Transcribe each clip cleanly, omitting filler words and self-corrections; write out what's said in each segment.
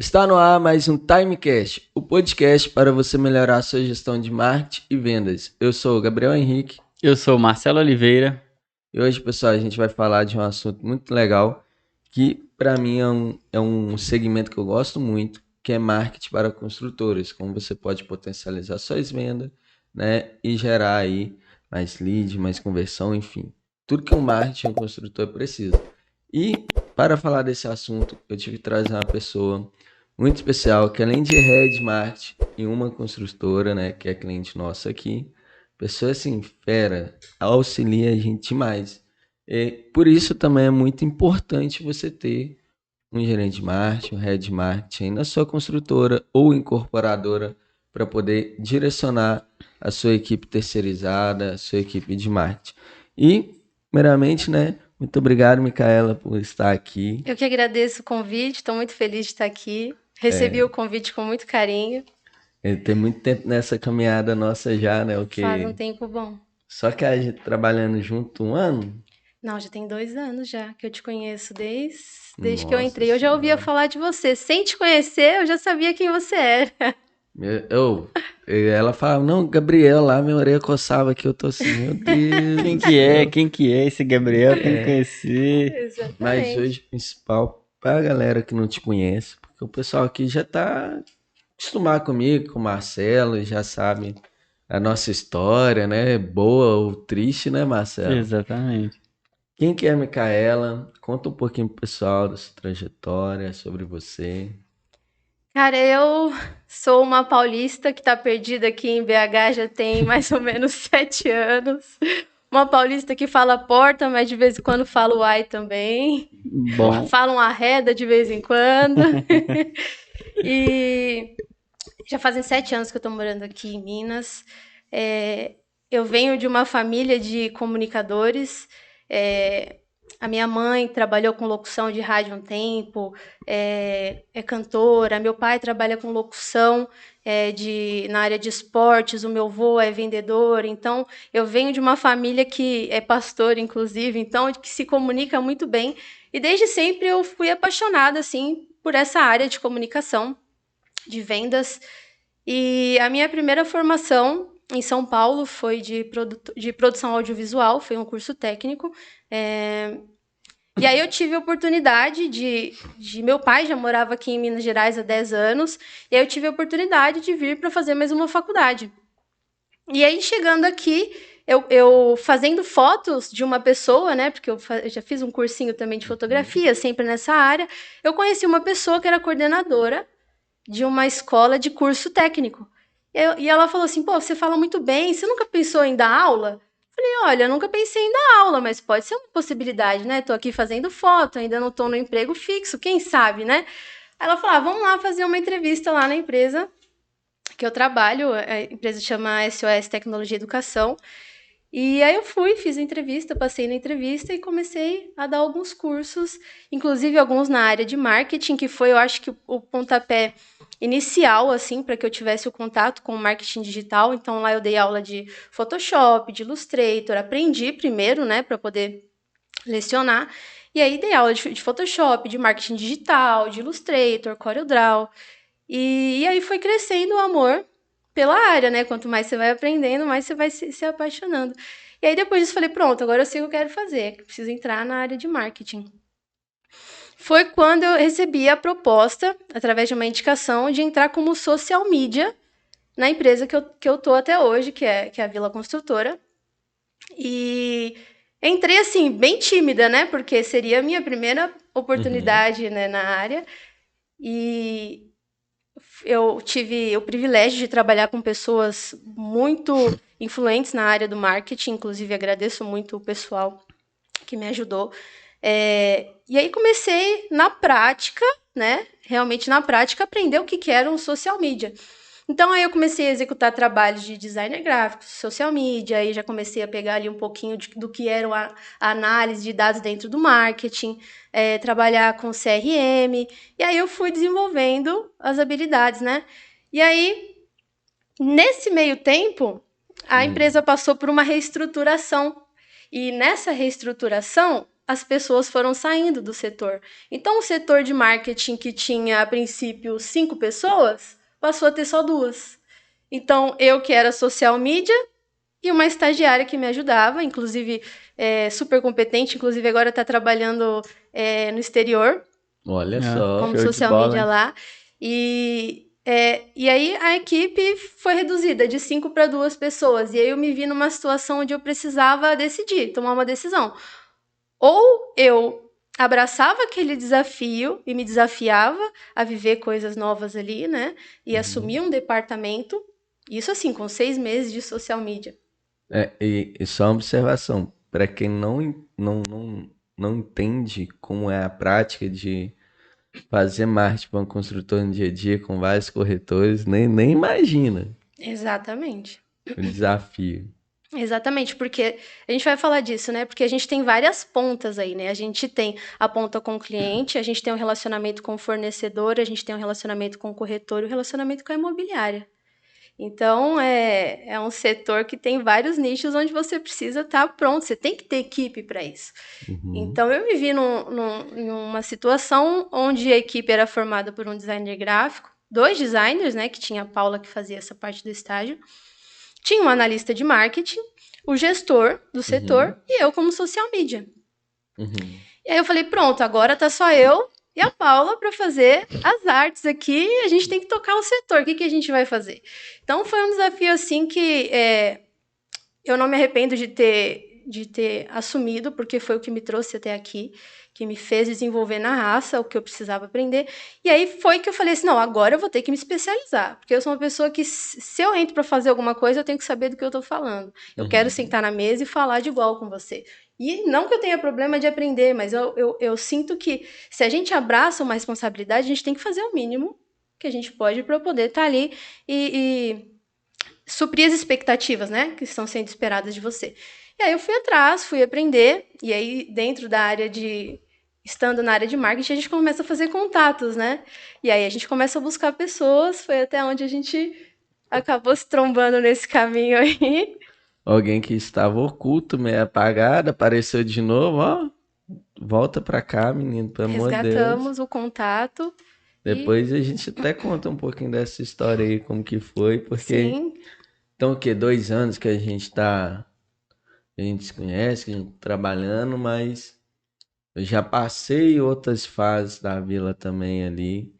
Está no ar mais um Timecast, o podcast para você melhorar a sua gestão de marketing e vendas. Eu sou o Gabriel Henrique. Eu sou o Marcelo Oliveira. E hoje, pessoal, a gente vai falar de um assunto muito legal que, para mim, é um segmento que eu gosto muito, que é marketing para construtoras, como você pode potencializar suas vendas, né, e gerar aí mais lead, mais conversão, enfim. Tudo que um marketing, um construtor precisa. E, para falar desse assunto, eu tive que trazer uma pessoa muito especial, que além de head marketing e uma construtora, né, que é cliente nossa aqui, pessoa assim, fera, auxilia a gente demais. E por isso também é muito importante você ter um gerente de marketing, um head de marketing na sua construtora ou incorporadora para poder direcionar a sua equipe terceirizada, a sua equipe de marketing. E, primeiramente, né, muito obrigado, Micaela, por estar aqui. Eu que agradeço o convite, estou muito feliz de estar aqui. Recebi o convite com muito carinho. Tem muito tempo nessa caminhada nossa já, né? Faz um tempo bom. Só que a gente trabalhando junto 1 ano? Não, já tem 2 anos já que eu te conheço desde que eu Nossa entrei. Eu já ouvia Senhora. falar de você. Sem te conhecer, eu já sabia quem você era. Ela falava, não, Gabriel lá, minha orelha coçava aqui, eu tô assim, meu Deus. Quem que é esse Gabriel? Tem que conhecer. Exatamente. Mas hoje, principal, pra galera que não te conhece, porque o pessoal aqui já tá acostumado comigo, com o Marcelo, já sabe a nossa história, né? Boa ou triste, né, Marcelo? Exatamente. Quem que é a Micaela? Conta um pouquinho pro pessoal da sua trajetória, sobre você. Cara, eu sou uma paulista que está perdida aqui em BH já tem mais ou menos 7 anos. Uma paulista que fala porta, mas de vez em quando fala uai também. Bom, Fala um arreda de vez em quando. E já fazem 7 anos que eu tô morando aqui em Minas. Eu venho de uma família de comunicadores. A minha mãe trabalhou com locução de rádio um tempo, é cantora. Meu pai trabalha com locução na área de esportes. O meu avô é vendedor. Então, eu venho de uma família que é pastor, inclusive, então que se comunica muito bem. E desde sempre eu fui apaixonada assim por essa área de comunicação, de vendas. E a minha primeira formação em São Paulo foi de produção audiovisual, foi um curso técnico. E aí eu tive a oportunidade meu pai já morava aqui em Minas Gerais há 10 anos, e aí eu tive a oportunidade de vir para fazer mais uma faculdade. E aí, chegando aqui, eu fazendo fotos de uma pessoa, né? Porque eu já fiz um cursinho também de fotografia, sempre nessa área. Eu conheci uma pessoa que era coordenadora de uma escola de curso técnico. E ela falou assim: pô, você fala muito bem, você nunca pensou em dar aula? Falei: olha, eu nunca pensei em dar aula, mas pode ser uma possibilidade, né? Tô aqui fazendo foto, ainda não tô no emprego fixo, quem sabe, né? Ela falou: vamos lá fazer uma entrevista lá na empresa que eu trabalho, a empresa chama SOS Tecnologia e Educação. E aí eu fui, fiz a entrevista, passei na entrevista e comecei a dar alguns cursos, inclusive alguns na área de marketing, que foi, eu acho que o pontapé inicial, assim, para que eu tivesse o contato com o marketing digital. Então lá eu dei aula de Photoshop, de Illustrator, aprendi primeiro, né, para poder lecionar. E aí dei aula de Photoshop, de marketing digital, de Illustrator, CorelDRAW. E aí foi crescendo o amor pela área, né? Quanto mais você vai aprendendo, mais você vai se apaixonando. E aí depois disso falei: pronto, agora eu sei o que eu quero fazer, preciso entrar na área de marketing. Foi quando eu recebi a proposta, através de uma indicação, de entrar como social media na empresa que eu tô até hoje, que é a Vila Construtora. E entrei assim, bem tímida, né? Porque seria a minha primeira oportunidade, né, na área. E eu tive o privilégio de trabalhar com pessoas muito influentes na área do marketing, inclusive agradeço muito o pessoal que me ajudou. E aí comecei na prática, né? Realmente na prática, aprender o que era um social media. Então aí eu comecei a executar trabalhos de designer gráfico, social media, aí já comecei a pegar ali um pouquinho do que era a análise de dados dentro do marketing, trabalhar com CRM, e aí eu fui desenvolvendo as habilidades, né? E aí, nesse meio tempo, a empresa passou por uma reestruturação. E nessa reestruturação, as pessoas foram saindo do setor. Então, o setor de marketing que tinha, a princípio, 5 pessoas, passou a ter só 2. Então, eu que era social media e uma estagiária que me ajudava, inclusive super competente, inclusive agora está trabalhando no exterior, Olha Ah, só. como show de social bola, media hein? lá. E aí a equipe foi reduzida de 5 para 2 pessoas. E aí eu me vi numa situação onde eu precisava decidir, tomar uma decisão. Ou eu abraçava aquele desafio e me desafiava a viver coisas novas ali, né? E assumir um departamento. Isso assim, com 6 meses de social media. E só uma observação, para quem não entende como é a prática de fazer marketing para um construtor no dia a dia com vários corretores, nem imagina Exatamente. o desafio. Exatamente, porque a gente vai falar disso, né? Porque a gente tem várias pontas aí, né? A gente tem a ponta com o cliente, a gente tem um relacionamento com o fornecedor, a gente tem um relacionamento com o corretor e o relacionamento com a imobiliária. Então, é um setor que tem vários nichos onde você precisa estar pronto, você tem que ter equipe para isso. Uhum, Então, eu me vi numa situação onde a equipe era formada por um designer gráfico, 2 designers, né? Que tinha a Paula que fazia essa parte do estágio, tinha um analista de marketing, o gestor do uhum, setor e eu como social media. uhum. E aí eu falei, pronto, agora tá só eu e a Paula para fazer as artes aqui, a gente tem que tocar o setor, o que, que a gente vai fazer? Então foi um desafio assim que eu não me arrependo de ter assumido, porque foi o que me trouxe até aqui, que me fez desenvolver na raça o que eu precisava aprender. E aí foi que eu falei assim, não, agora eu vou ter que me especializar, porque eu sou uma pessoa que, se eu entro para fazer alguma coisa, eu tenho que saber do que eu estou falando. Eu quero Uhum. sentar na mesa e falar de igual com você. E não que eu tenha problema de aprender, mas eu sinto que se a gente abraça uma responsabilidade, a gente tem que fazer o mínimo que a gente pode para poder estar ali e suprir as expectativas, né, que estão sendo esperadas de você. E aí eu fui atrás, fui aprender, e aí dentro da área de estando na área de marketing, a gente começa a fazer contatos, né? E aí a gente começa a buscar pessoas, foi até onde a gente acabou se trombando nesse caminho aí. Alguém que estava oculto, meio apagado, apareceu de novo, ó. Volta pra cá, menino, pelo amor de Deus. Resgatamos o contato e Depois a gente até conta um pouquinho dessa história aí, como que foi, porque sim, então o quê? 2 anos que a gente se conhece, que a gente tá trabalhando, mas eu já passei outras fases da vila também ali,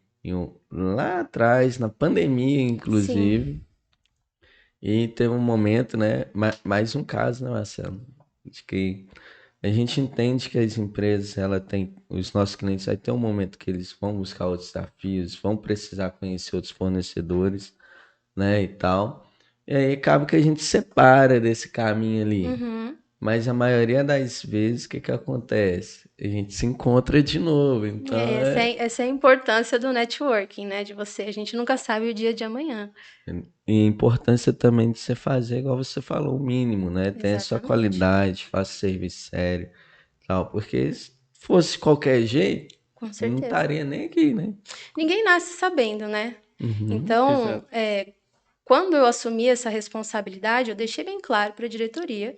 lá atrás, na pandemia, sim. inclusive. E teve um momento, né? Mais um caso, né, Marcelo? De que a gente entende que as empresas, ela tem, os nossos clientes vai ter um momento que eles vão buscar outros desafios, vão precisar conhecer outros fornecedores, né, e tal. E aí acaba que a gente separa desse caminho ali. Uhum. Mas a maioria das vezes, o que que acontece? A gente se encontra de novo. Então, Essa é a importância do networking, né? De você, a gente nunca sabe o dia de amanhã. e a importância também de você fazer, igual você falou, o mínimo, né? Tenha a sua Exatamente. qualidade, faça serviço sério, tal. Porque se fosse qualquer jeito, Com eu não certeza. estaria nem aqui, né? Ninguém nasce sabendo, né? Uhum, Então, Exato. quando eu assumi essa responsabilidade, eu deixei bem claro para a diretoria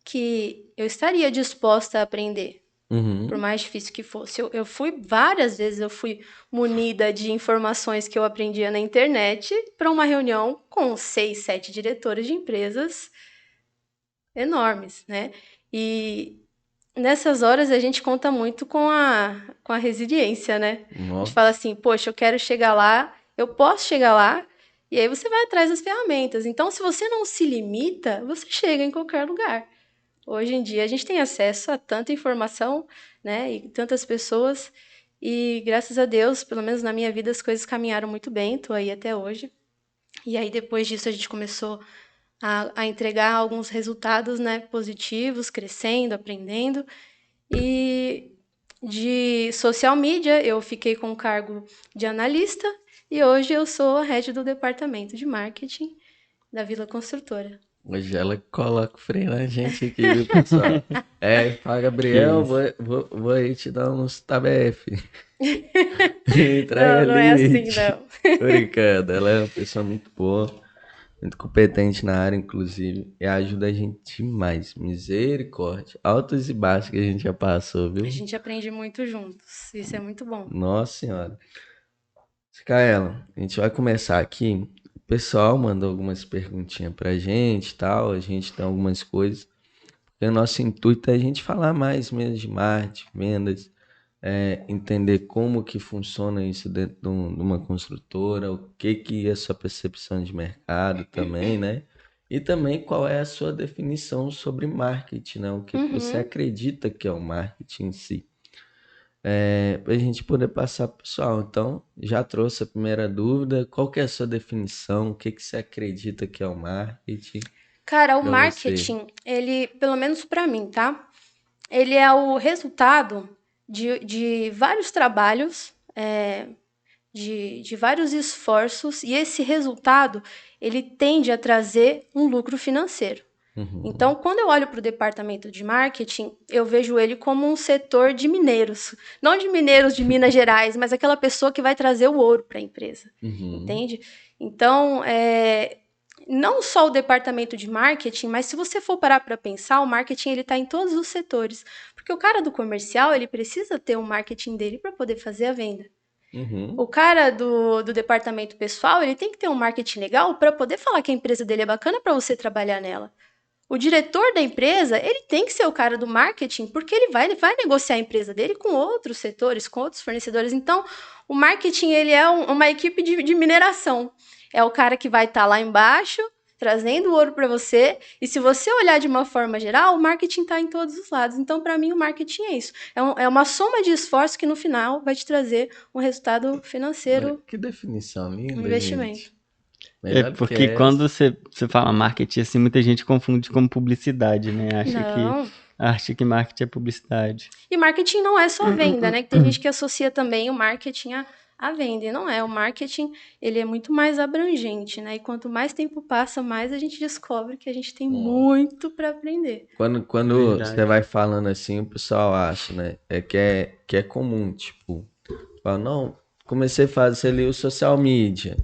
que eu estaria disposta a aprender, por uhum. mais difícil que fosse. Eu fui várias vezes, eu fui munida de informações que eu aprendia na internet para uma reunião com 6, 7 diretores de empresas enormes, né? E nessas horas a gente conta muito com a resiliência, né? A gente Ó, fala assim, poxa, eu quero chegar lá, eu posso chegar lá, e aí você vai atrás das ferramentas. Então, se você não se limita, você chega em qualquer lugar. Hoje em dia a gente tem acesso a tanta informação, né, e tantas pessoas, e graças a Deus, pelo menos na minha vida, as coisas caminharam muito bem, tô aí até hoje. E aí depois disso a gente começou a entregar alguns resultados, né, positivos, crescendo, aprendendo. E de social media, eu fiquei com o cargo de analista e hoje eu sou a head do departamento de marketing da Vila Construtora. hoje ela coloca o freio na gente aqui, viu, pessoal? Fala, Que Gabriel, isso. vou aí te dar uns tabefe. Entra aí Não, não é ali. assim, não. Tô brincando, ela é uma pessoa muito boa. muito competente na área, inclusive, e ajuda a gente demais. Misericórdia. Altos e baixos que a gente já passou, A viu? gente aprende muito juntos. Isso é muito bom. Nossa Senhora. Micaela, a gente vai começar aqui. O pessoal mandou algumas perguntinhas pra gente e tal. A gente tem algumas coisas. E o nosso intuito é a gente falar mais mesmo de marketing, vendas, entender como que funciona isso dentro de uma construtora, o que que é a sua percepção de mercado também, né? E também qual é a sua definição sobre marketing, né? O que que você Uhum. acredita que é o marketing em si. Para a gente poder passar pro pessoal. Então, já trouxe a primeira dúvida. Qual que é a sua definição? O que que você acredita que é o marketing Cara, o para você? marketing, ele, pelo menos para mim, tá? Ele é o resultado de vários trabalhos, de vários esforços, e esse resultado, ele tende a trazer um lucro financeiro. Uhum, Então, quando eu olho para o departamento de marketing, eu vejo ele como um setor de mineiros. Não de mineiros de Minas Gerais, mas aquela pessoa que vai trazer o ouro para a empresa. uhum, Entende? Então, não só o departamento de marketing, mas se você for parar para pensar, o marketing ele está em todos os setores. Porque o cara do comercial, ele precisa ter o marketing dele para poder fazer a venda. uhum. O cara do departamento pessoal, ele tem que ter um marketing legal para poder falar que a empresa dele é bacana para você trabalhar nela. O diretor da empresa, ele tem que ser o cara do marketing, porque ele vai negociar a empresa dele com outros setores, com outros fornecedores. Então, o marketing, ele é uma equipe de mineração. É o cara que vai estar lá embaixo, trazendo o ouro para você. E se você olhar de uma forma geral, o marketing está em todos os lados. Então, para mim, o marketing é isso. É uma soma de esforço que, no final, vai te trazer um resultado Olha, financeiro, que definição um linda, investimento. gente. É Melhor do que porque quando essa. você fala marketing, assim, muita gente confunde com publicidade, né? Não. Acha que marketing é publicidade. E marketing não é só venda, né? Que tem gente que associa também o marketing à venda. E não é. O marketing, ele é muito mais abrangente, né? E quanto mais tempo passa, mais a gente descobre que a gente tem Ó, muito para aprender. quando você Verdade. vai falando assim, o pessoal acha, né? Que é comum, tipo, fala, não, comecei a fazer ali o social media.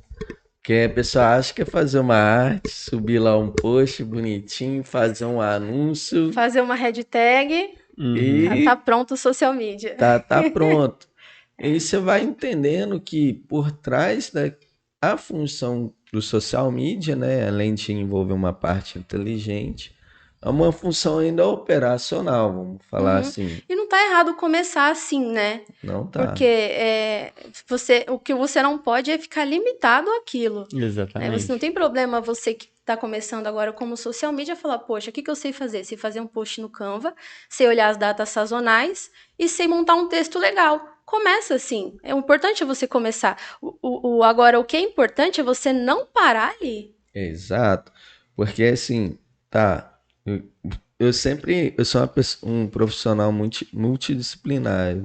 Que a pessoa acha que é fazer uma arte, subir lá um post bonitinho, fazer um anúncio Fazer uma hashtag, Uhum. tá e pronto o social media. tá pronto. E aí você vai entendendo que por trás a função do social media, né, além de envolver uma parte inteligente, é uma função ainda operacional, vamos falar Uhum. assim. E não tá errado começar assim, né? Não Porque tá. o que você não pode é ficar limitado àquilo. Né? Você não Exatamente. tem problema você que está começando agora como social media falar, poxa, o que eu sei fazer? Sei fazer um post no Canva, sei olhar as datas sazonais e sei montar um texto legal. Começa assim. O importante é você começar. Agora, o que é importante é você não parar ali. Exato. Porque assim, tá. Eu, eu sou um profissional multidisciplinar.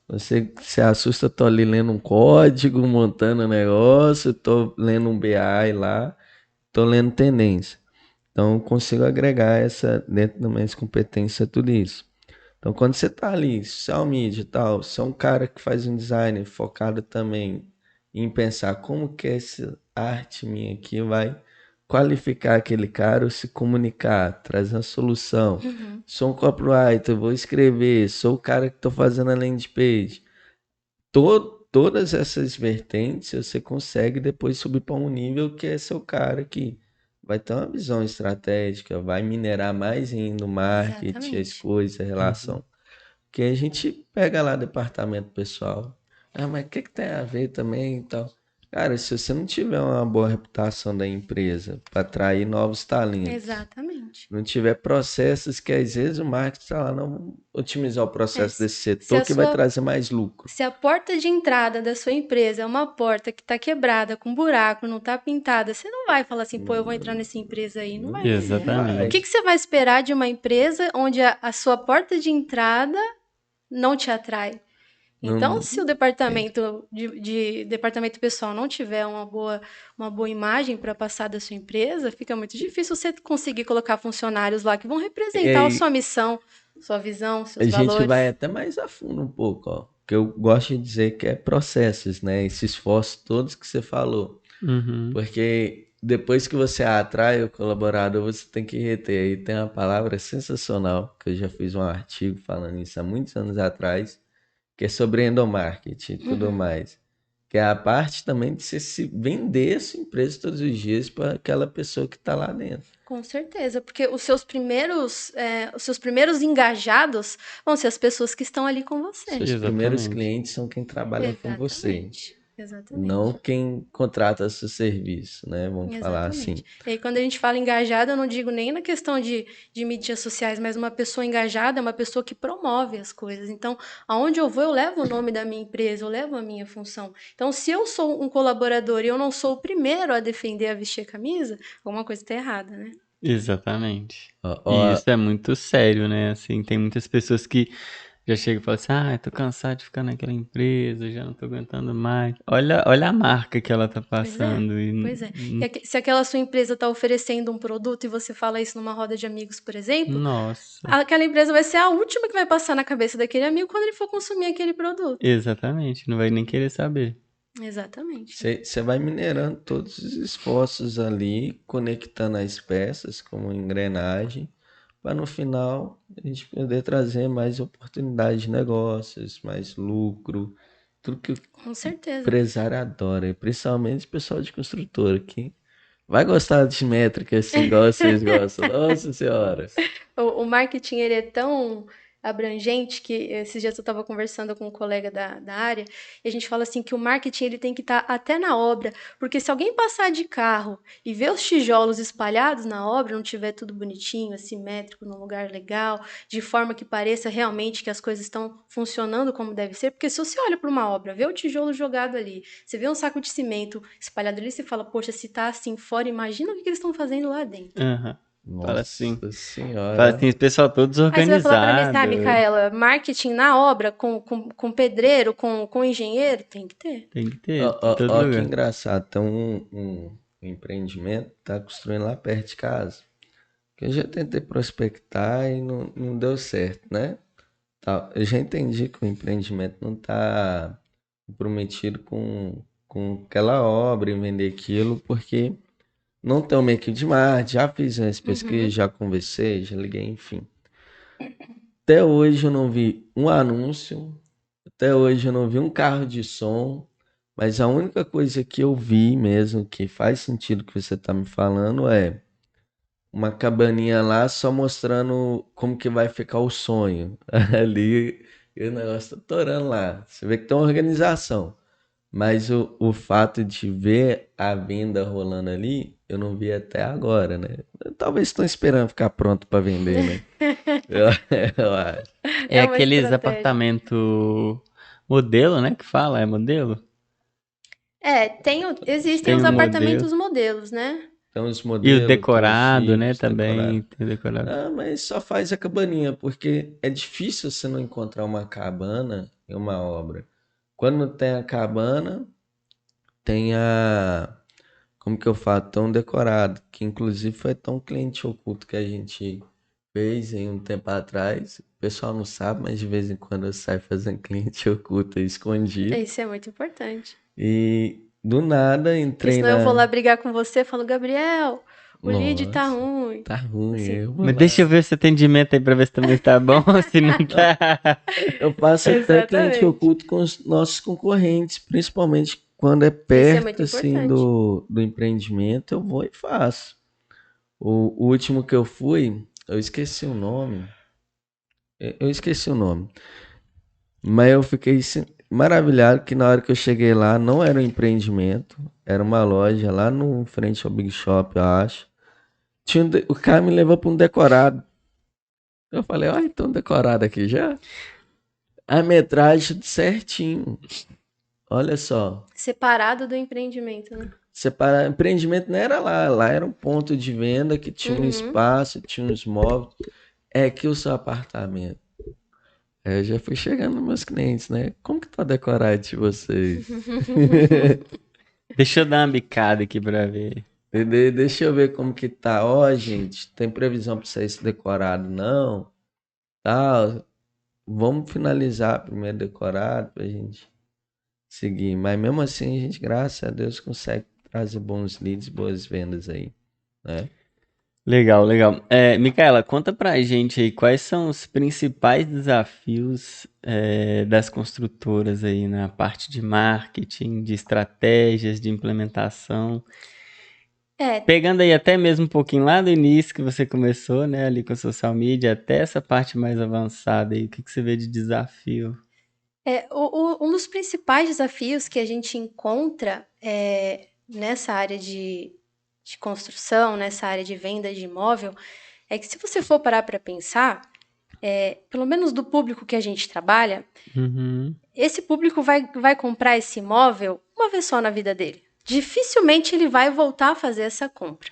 Você se assusta, tô ali lendo um código, montando um negócio, tô lendo um BI lá, tô lendo tendência. Então, eu consigo agregar essa dentro das minhas competências tudo isso. Então, quando você tá ali, social media e tal, você é um cara que faz um design focado também em pensar como que essa arte minha aqui vai qualificar aquele cara ou se comunicar, trazer uma solução. Uhum. Sou um copywriter, vou escrever, sou o cara que estou fazendo a landing page. Todas essas vertentes você consegue depois subir para um nível que é seu cara que vai ter uma visão estratégica, vai minerar mais ainda o marketing, as Exatamente. coisas, a Uhum. relação. Que a gente pega lá departamento pessoal. Ah, mas o que que tem a ver também e tal? Cara, se você não tiver uma boa reputação da empresa para atrair novos talentos, Exatamente. não tiver processos que às vezes o marketing está lá, não, vamos otimizar o É, processo se desse se setor a que vai sua trazer mais lucro. Se a porta de entrada da sua empresa é uma porta que está quebrada, com buraco, não está pintada, você não vai falar assim, pô, eu vou entrar nessa empresa aí. Não vai. Não O que, vai. que Exatamente. você vai esperar de uma empresa onde a sua porta de entrada não te atrai? Não, Então, se o é, departamento de departamento pessoal não tiver uma boa imagem para passar da sua empresa, fica muito difícil você conseguir colocar funcionários lá que vão representar a é, sua missão, sua visão, a seus gente vai valores. até mais a fundo um pouco, ó. Que eu gosto de dizer que é processos, né? Esse esforço todos que você falou. Uhum. Porque depois que você atrai o colaborador, você tem que reter. Aí tem uma palavra sensacional, que eu já fiz um artigo falando isso há muitos anos atrás, que é sobre endomarketing e tudo Uhum. mais. Que é a parte também de você se vender a sua empresa todos os dias para aquela pessoa que está lá dentro. Com certeza, porque os seus primeiros engajados vão ser as pessoas que estão ali com você. Seus primeiros Exatamente. clientes são quem trabalha com você, Exatamente. não Exatamente. quem contrata seu serviço, né? Vamos falar assim. Exatamente. E aí, quando a gente fala engajada, eu não digo nem na questão de mídias sociais, mas uma pessoa engajada é uma pessoa que promove as coisas. Então, aonde eu vou, eu levo o nome da minha empresa, eu levo a minha função. Então, se eu sou um colaborador e eu não sou o primeiro a defender a vestir a camisa, alguma coisa está errada, né? Exatamente. Ó, E ó, isso é muito sério, né? Assim, tem muitas pessoas que já chegam e falam assim, ah, eu tô cansado de ficar naquela empresa, já não tô aguentando mais. Olha a marca que ela tá Pois é, passando. pois é. Se aquela sua empresa está oferecendo um produto e você fala isso numa roda de amigos, por exemplo, Nossa, aquela empresa vai ser a última que vai passar na cabeça daquele amigo quando ele for consumir aquele produto. exatamente. Não vai nem querer saber. Exatamente. você vai minerando todos os esforços ali, conectando as peças como engrenagem, para no final a gente poder trazer mais oportunidades de negócios, mais lucro, tudo que o Com certeza. empresário adora, e principalmente o pessoal de construtora, que vai gostar de métrica assim, igual vocês gostam. Nossa Senhora! O marketing ele é tão abrangente que esses dias eu estava conversando com um colega da área e a gente fala assim que o marketing ele tem que estar até na obra, porque se alguém passar de carro e ver os tijolos espalhados na obra, não tiver tudo bonitinho, assimétrico, num lugar legal, de forma que pareça realmente que as coisas estão funcionando como deve ser, porque se você olha para uma obra, vê o tijolo jogado ali, você vê um saco de cimento espalhado ali, você fala, poxa, se tá assim fora, imagina o que eles estão fazendo lá dentro. Aham. Fala assim. Nossa Fala Senhora! assim, esse pessoal todo Aí você vai falar para mim assim, desorganizado. Micaela, marketing na obra, com pedreiro, com engenheiro? Tem que ter. Tem que ter, Ó, em ó, todo ó, que lugar. engraçado, tem um empreendimento que tá construindo lá perto de casa. Que eu já tentei prospectar e não deu certo, né? Tá, eu já entendi que o empreendimento não está comprometido com aquela obra e vender aquilo, porque não tem uma equipe de marketing, já fiz as pesquisas, Uhum. já conversei, já liguei, enfim. Até hoje eu não vi um anúncio, até hoje eu não vi um carro de som, mas a única coisa que eu vi mesmo que faz sentido que você está me falando é uma cabaninha lá só mostrando como que vai ficar o sonho. Ali e o negócio tá torando lá. Você vê que tem uma organização. Mas o fato de ver a venda rolando ali, eu não vi até agora, né? Talvez estão esperando ficar pronto para vender, né? Eu, eu acho. É É uma aqueles estratégia. apartamento modelo, né? Que fala, é modelo? Existem Tem os o modelo. apartamentos modelos, né? Tem os E o modelos, tem os decorado, né? jipes, Também decorado. tem o decorado. Ah, mas só faz a cabaninha, porque é difícil você não encontrar uma cabana em uma obra. Quando tem a cabana, tem a. Como que eu falo? Tão decorado. Que inclusive foi tão cliente oculto que a gente fez em um tempo atrás. O pessoal não sabe, mas de vez em quando eu saio fazendo cliente oculto escondido. Isso é muito importante. E do nada Porque entrei senão eu vou lá na. brigar com você e falo, Gabriel, o lead tá Nossa, ruim. tá ruim. Assim, Eu vou Mas deixa eu lá. ver esse atendimento aí pra ver se também tá bom, se não tá. Eu faço até cliente exatamente. oculto com os nossos concorrentes, principalmente quando é Isso é muito perto assim importante. do empreendimento, eu vou e faço. O último que eu fui, eu esqueci o nome. Eu esqueci o nome. Mas eu fiquei maravilhado que na hora que eu cheguei lá, não era um empreendimento, era uma loja lá no frente ao Big Shop, eu acho. O cara me levou para um decorado. Eu falei, ó, então decorado aqui já. A metragem certinho. Olha só. Separado do empreendimento, né? Separar, empreendimento não era lá, lá era um ponto de venda que tinha um Uhum. espaço, tinha uns móveis. É aqui o seu apartamento. Aí eu já fui chegando nos meus clientes, né? Como que tá decorado de vocês? Deixa eu dar uma bicada aqui pra ver. Deixa eu ver como que tá. Ó, gente, tem previsão para sair esse decorado? Não. Tá, vamos finalizar primeiro decorado pra gente seguir. Mas mesmo assim, a gente, graças a Deus, consegue trazer bons leads, boas vendas aí, né? Legal, legal. Micaela, conta pra gente aí quais são os principais desafios das construtoras aí na parte de marketing, de estratégias, de implementação. É, Pegando aí até mesmo um pouquinho lá do início que você começou, né, ali com a social media, até essa parte mais avançada aí, o que que você vê de desafio? um dos principais desafios que a gente encontra nessa área de construção, nessa área de venda de imóvel, é que se você for parar para pensar, pelo menos do público que a gente trabalha, Uhum, esse público vai comprar esse imóvel uma vez só na vida dele. Dificilmente ele vai voltar a fazer essa compra.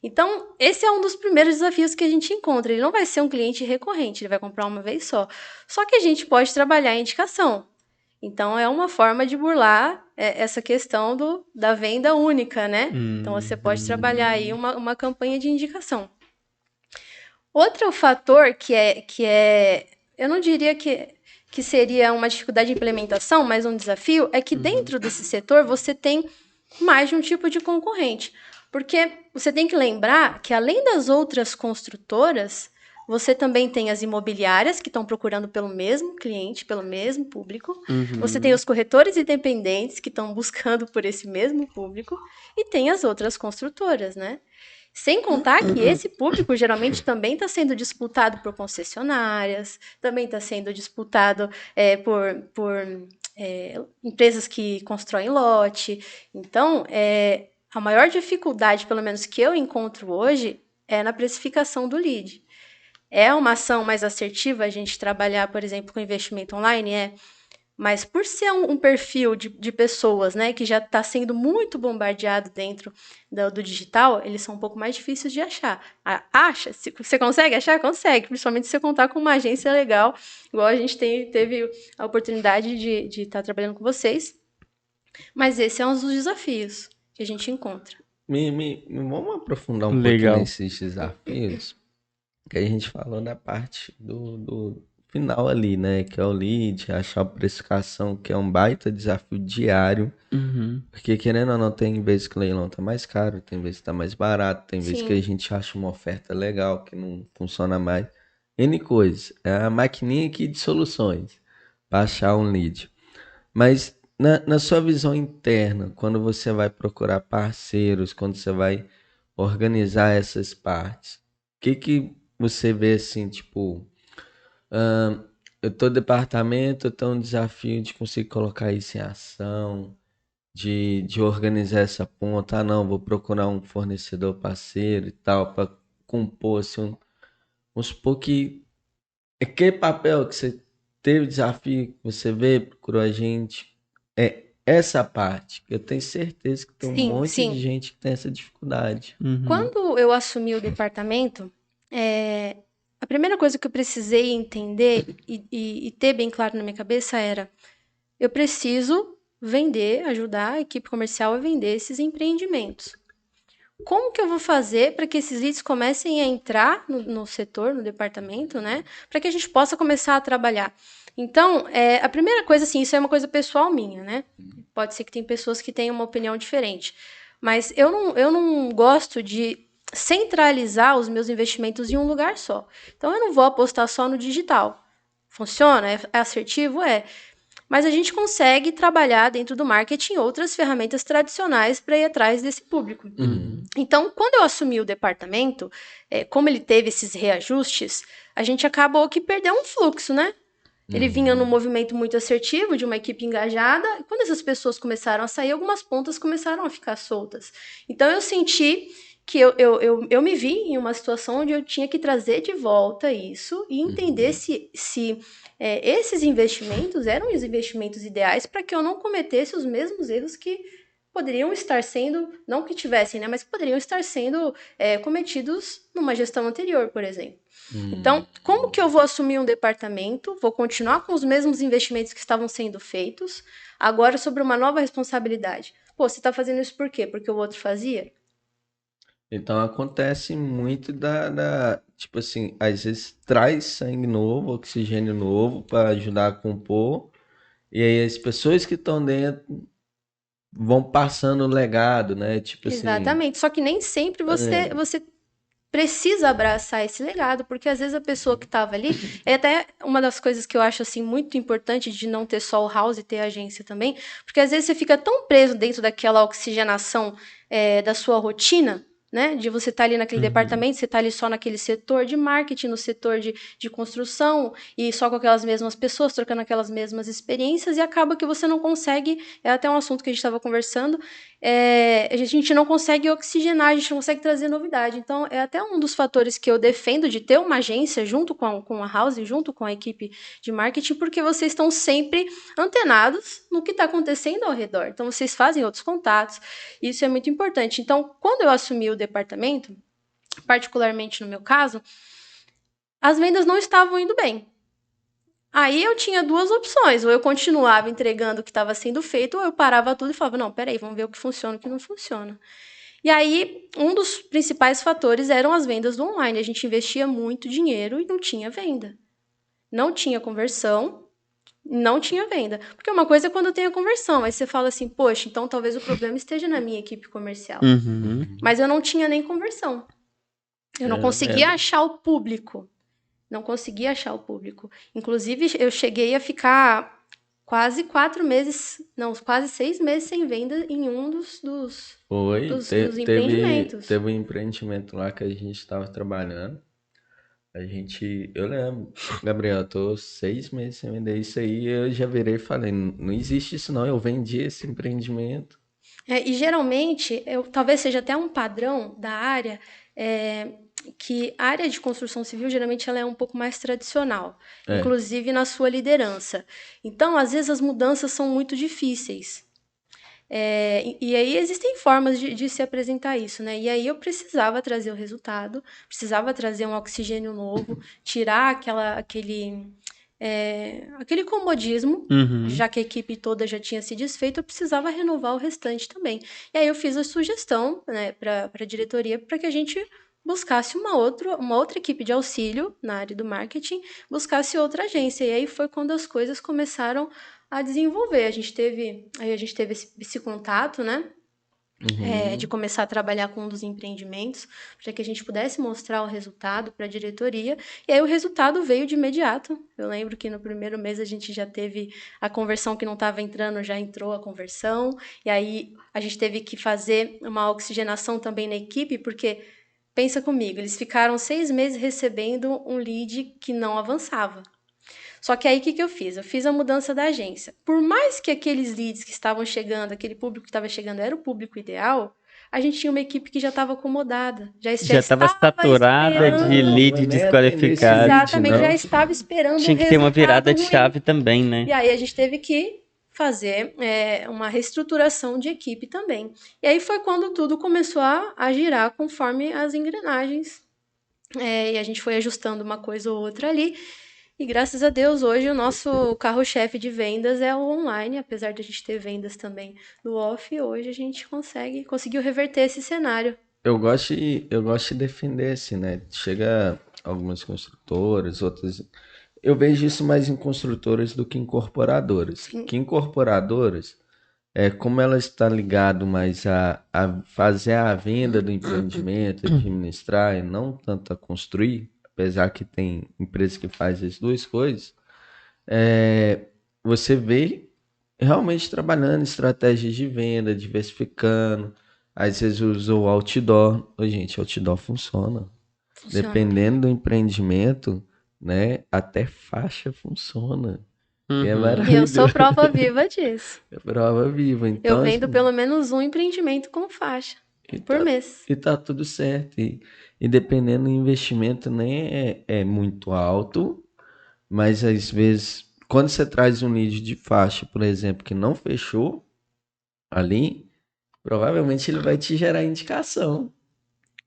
Então, esse é um dos primeiros desafios que a gente encontra. Ele não vai ser um cliente recorrente, ele vai comprar uma vez só. Só que a gente pode trabalhar a indicação. Então, é uma forma de burlar essa questão da venda única, né? Então, você pode trabalhar aí uhum, uma campanha de indicação. Outro fator eu não diria que seria uma dificuldade de implementação, mas um desafio, é que uhum, dentro desse setor você tem mais de um tipo de concorrente. Porque você tem que lembrar que, além das outras construtoras, você também tem as imobiliárias que estão procurando pelo mesmo cliente, pelo mesmo público. Você tem uhum, os corretores independentes que estão buscando por esse mesmo público. E tem as outras construtoras, né? Sem contar que esse público geralmente também está sendo disputado por concessionárias, também está sendo disputado por empresas que constroem lote. Então, a maior dificuldade, pelo menos que eu encontro hoje, é na precificação do lead. É uma ação mais assertiva a gente trabalhar, por exemplo, com investimento online? Mas por ser um perfil de pessoas, né, que já está sendo muito bombardeado dentro do digital, eles são um pouco mais difíceis de achar. Acha? Você consegue achar? Consegue, principalmente se você contar com uma agência legal, igual a gente teve a oportunidade de estar trabalhando com vocês. Mas esse é um dos desafios que a gente encontra. Vamos aprofundar um pouquinho legal. nesses desafios, que a gente falou da parte do final ali, né? Que é o lead, achar a precificação, que é um baita desafio diário. Uhum, Porque querendo ou não, tem vezes que o leilão tá mais caro, tem vezes que tá mais barato, tem vezes que a Sim, gente acha uma oferta legal que não funciona mais. N coisas. É a maquininha aqui de soluções para achar um lead. Mas na sua visão interna, quando você vai procurar parceiros, quando você vai organizar essas partes, o que você vê assim, tipo, eu tô departamento, eu tenho um desafio de conseguir colocar isso em ação, de organizar essa ponta. Ah, não, vou procurar um fornecedor parceiro e tal, para compor assim, vamos supor que aquele papel que você teve desafio, que você vê, procurou a gente, é essa parte. Eu tenho certeza que tem um sim, monte de sim. gente que tem essa dificuldade. uhum, Quando eu assumi o departamento, a primeira coisa que eu precisei entender e ter bem claro na minha cabeça era: eu preciso vender, ajudar a equipe comercial a vender esses empreendimentos. Como que eu vou fazer para que esses leads comecem a entrar no setor, no departamento, né? Para que a gente possa começar a trabalhar. Então, a primeira coisa, assim, isso é uma coisa pessoal minha, né? Pode ser que tem pessoas que tenham uma opinião diferente. Mas eu não gosto de centralizar os meus investimentos em um lugar só. Então, eu não vou apostar só no digital. Funciona? É assertivo? É. Mas a gente consegue trabalhar dentro do marketing outras ferramentas tradicionais para ir atrás desse público. Uhum. Então, quando eu assumi o departamento, como ele teve esses reajustes, a gente acabou que perdeu um fluxo, né? Ele vinha num Uhum. movimento muito assertivo, de uma equipe engajada, e quando essas pessoas começaram a sair, algumas pontas começaram a ficar soltas. Então, eu senti que eu me vi em uma situação onde eu tinha que trazer de volta isso e entender Uhum. se esses investimentos eram os investimentos ideais para que eu não cometesse os mesmos erros que poderiam estar sendo, não que tivessem, né, mas que poderiam estar sendo cometidos numa gestão anterior, por exemplo. Uhum. Então, como que eu vou assumir um departamento? Vou continuar com os mesmos investimentos que estavam sendo feitos, agora sobre uma nova responsabilidade. Pô, você está fazendo isso por quê? Porque o outro fazia? Então acontece muito tipo assim, às vezes traz sangue novo, oxigênio novo para ajudar a compor, e aí as pessoas que estão dentro vão passando o legado, né? Tipo assim, Exatamente. Só que nem sempre você, é, você precisa abraçar esse legado, porque às vezes a pessoa que estava ali, é até uma das coisas que eu acho assim muito importante de não ter só o house e ter a agência também, porque às vezes você fica tão preso dentro daquela oxigenação da sua rotina, né? De você estar ali naquele Uhum. departamento, você está ali só naquele setor de marketing, no setor de construção, e só com aquelas mesmas pessoas, trocando aquelas mesmas experiências, e acaba que você não consegue, é até um assunto que a gente estava conversando, a gente não consegue oxigenar, a gente não consegue trazer novidade. Então, é até um dos fatores que eu defendo de ter uma agência junto com a House, junto com a equipe de marketing, porque vocês estão sempre antenados no que está acontecendo ao redor. Então, vocês fazem outros contatos, e isso é muito importante. Então, quando eu assumi o departamento, particularmente no meu caso, as vendas não estavam indo bem. Aí eu tinha duas opções, ou eu continuava entregando o que estava sendo feito, ou eu parava tudo e falava, não, peraí, vamos ver o que funciona e o que não funciona. E aí, um dos principais fatores eram as vendas do online. A gente investia muito dinheiro e não tinha venda. Não tinha conversão, não tinha venda. Porque uma coisa é quando tem a conversão, aí você fala assim, poxa, então talvez o problema esteja na minha equipe comercial. Uhum. Mas eu não tinha nem conversão. Eu não é, conseguia achar o público. Não conseguia achar o público. Inclusive, eu cheguei a ficar quase 4 meses, não, quase 6 meses sem venda em um foi, dos empreendimentos. teve um empreendimento lá que a gente estava trabalhando. Eu lembro, Gabriel, eu tô 6 meses sem vender isso aí, eu já virei e falei, não existe isso não, eu vendi esse empreendimento. E geralmente, talvez seja até um padrão da área, é, que a área de construção civil geralmente ela é um pouco mais tradicional, É, inclusive na sua liderança. Então, às vezes as mudanças são muito difíceis. E aí existem formas de se apresentar isso, né? E aí eu precisava trazer o resultado, precisava trazer um oxigênio novo, tirar aquele comodismo, Uhum. já que a equipe toda já tinha se desfeito, eu precisava renovar o restante também. E aí eu fiz a sugestão, né, para a diretoria para que a gente buscasse uma outra equipe de auxílio na área do marketing, buscasse outra agência. E aí foi quando as coisas começaram a desenvolver. A gente teve esse contato, né? De uhum. começar a trabalhar com um dos empreendimentos, para que a gente pudesse mostrar o resultado para a diretoria. E aí o resultado veio de imediato. Eu lembro que no primeiro mês a gente já teve a conversão que não estava entrando, já entrou a conversão. E aí a gente teve que fazer uma oxigenação também na equipe, porque pensa comigo, eles ficaram 6 meses recebendo um lead que não avançava. Só que aí o que eu fiz? Eu fiz a mudança da agência. Por mais que aqueles leads que estavam chegando, aquele público que estava chegando era o público ideal, a gente tinha uma equipe que já estava acomodada, já Já estava estava saturada Ah, de não, esperando. vou lead nem atender esse desqualificado. lead, Exatamente, já não. estava esperando um Tinha que ter uma virada resultado de ruim. chave também, né? E aí a gente teve que fazer uma reestruturação de equipe também. E aí foi quando tudo começou a girar conforme as engrenagens. E a gente foi ajustando uma coisa ou outra ali. E graças a Deus, hoje o nosso carro-chefe de vendas é o online, apesar de a gente ter vendas também no off, hoje a gente conseguiu reverter esse cenário. Eu gosto de defender assim, né? Chega algumas construtoras, outras. Eu vejo isso mais em construtoras do que em incorporadoras. Sim, Que incorporadoras, como ela está ligado mais a fazer a venda do empreendimento, administrar e não tanto a construir, apesar que tem empresas que fazem as duas coisas, você vê realmente trabalhando estratégias de venda, diversificando. Às vezes usou o outdoor. Ô, gente, outdoor funciona. funciona Dependendo também. do empreendimento, né? Até faixa funciona. E é Uhum. E eu sou maravilhoso. prova viva disso. É prova viva. Eu Então, vendo assim, pelo menos um empreendimento com faixa e por tá, mês. e tá tudo certo. E dependendo do investimento, nem é muito alto, mas às vezes, quando você traz um lead de faixa, por exemplo, que não fechou ali, provavelmente ele vai te gerar indicação,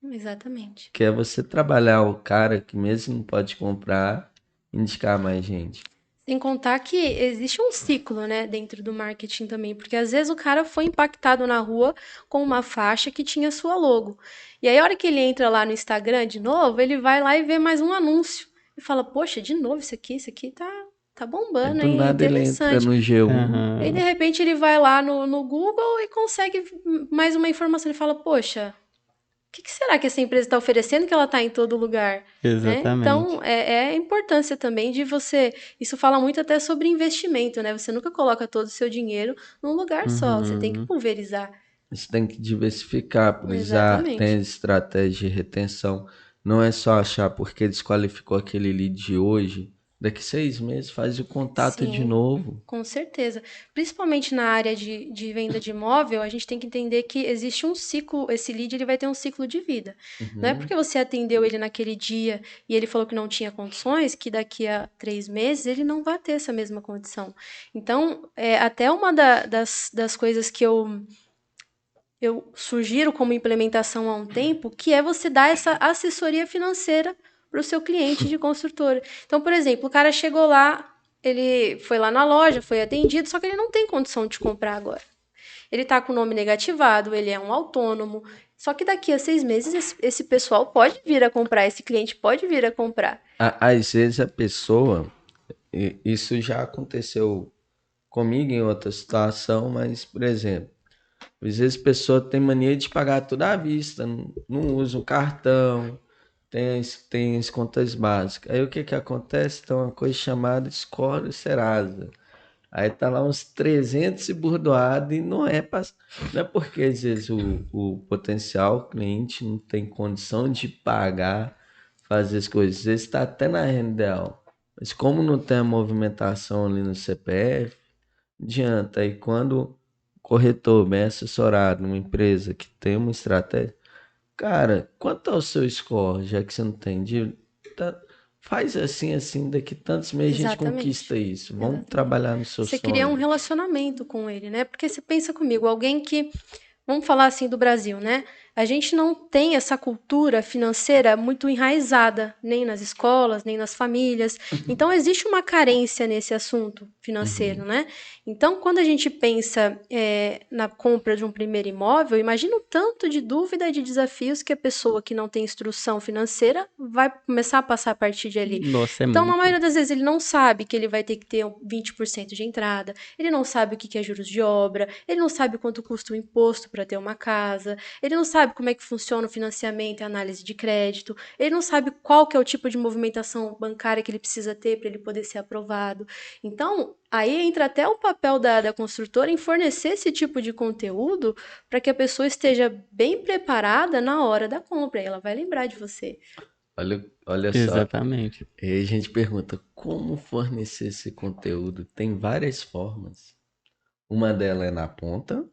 Exatamente. que é você trabalhar o cara que mesmo não pode comprar, indicar mais gente. Sem contar que existe um ciclo, né, dentro do marketing também, porque às vezes o cara foi impactado na rua com uma faixa que tinha sua logo. E aí, a hora que ele entra lá no Instagram de novo, ele vai lá e vê mais um anúncio. E fala, poxa, de novo isso aqui tá. tá Aí bombando, do hein? É nada ele entra interessante. no G1. Aí, de Aham, repente, ele vai lá no Google e consegue mais uma informação. Ele fala, poxa, que será que essa empresa está oferecendo que ela está em todo lugar? Né? Então, exatamente. é a importância também de você. Isso fala muito até sobre investimento, né? Você nunca coloca todo o seu dinheiro num lugar só. Você tem que Uhum. pulverizar. Você tem que diversificar, priorizar, tem Exatamente. estratégia de retenção. Não é só achar porque desqualificou aquele lead de hoje. Daqui 6 meses faz o contato de Sim, novo. com certeza. Principalmente na área de venda de imóvel, a gente tem que entender que existe um ciclo, esse lead ele vai ter um ciclo de vida. Não é Uhum. porque você atendeu ele naquele dia e ele falou que não tinha condições, que daqui a 3 meses ele não vai ter essa mesma condição. Então, até uma das coisas que eu sugiro como implementação há um tempo, que é você dar essa assessoria financeira para o seu cliente de construtora. Então, por exemplo, o cara chegou lá, ele foi lá na loja, foi atendido, só que ele não tem condição de comprar agora. Ele está com o nome negativado, ele é um autônomo. Só que daqui a 6 meses esse pessoal pode vir a comprar, esse cliente pode vir a comprar. Às vezes a pessoa, isso já aconteceu comigo em outra situação, mas, por exemplo, às vezes a pessoa tem mania de pagar tudo à vista, não usa o cartão, tem as contas básicas. Aí o que que acontece? Tem uma coisa chamada score Serasa. Aí tá lá uns 300 e burdoado e não é porque às vezes o potencial cliente não tem condição de pagar, fazer as coisas. Às vezes está até na renda ideal. Mas como não tem a movimentação ali no CPF, não adianta. Aí quando o corretor bem assessorado numa empresa que tem uma estratégia, cara, quanto é o seu score, já que você não tem dívida? Tá- Faz assim, assim, daqui tantos meses a gente Exatamente. conquista isso. Vamos Exatamente. trabalhar no seu Você cria um sonho. relacionamento com ele, né? Porque você pensa comigo, alguém que vamos falar assim do Brasil, né? A gente não tem essa cultura financeira muito enraizada, nem nas escolas, nem nas famílias. Então, existe uma carência nesse assunto financeiro, Uhum. né? Então, quando a gente pensa na compra de um primeiro imóvel, imagina o tanto de dúvida e de desafios que a pessoa que não tem instrução financeira vai começar a passar a partir de ali. Nossa, é Então, na muito. maioria das vezes, ele não sabe que ele vai ter que ter 20% de entrada, ele não sabe o que é juros de obra, ele não sabe quanto custa o imposto para ter uma casa, ele não sabe como é que funciona o financiamento e a análise de crédito, ele não sabe qual que é o tipo de movimentação bancária que ele precisa ter para ele poder ser aprovado. Então, aí entra até o papel da construtora em fornecer esse tipo de conteúdo para que a pessoa esteja bem preparada na hora da compra, e ela vai lembrar de você. Olha só. Exatamente. E aí a gente pergunta como fornecer esse conteúdo. Tem várias formas. Uma delas é na ponta,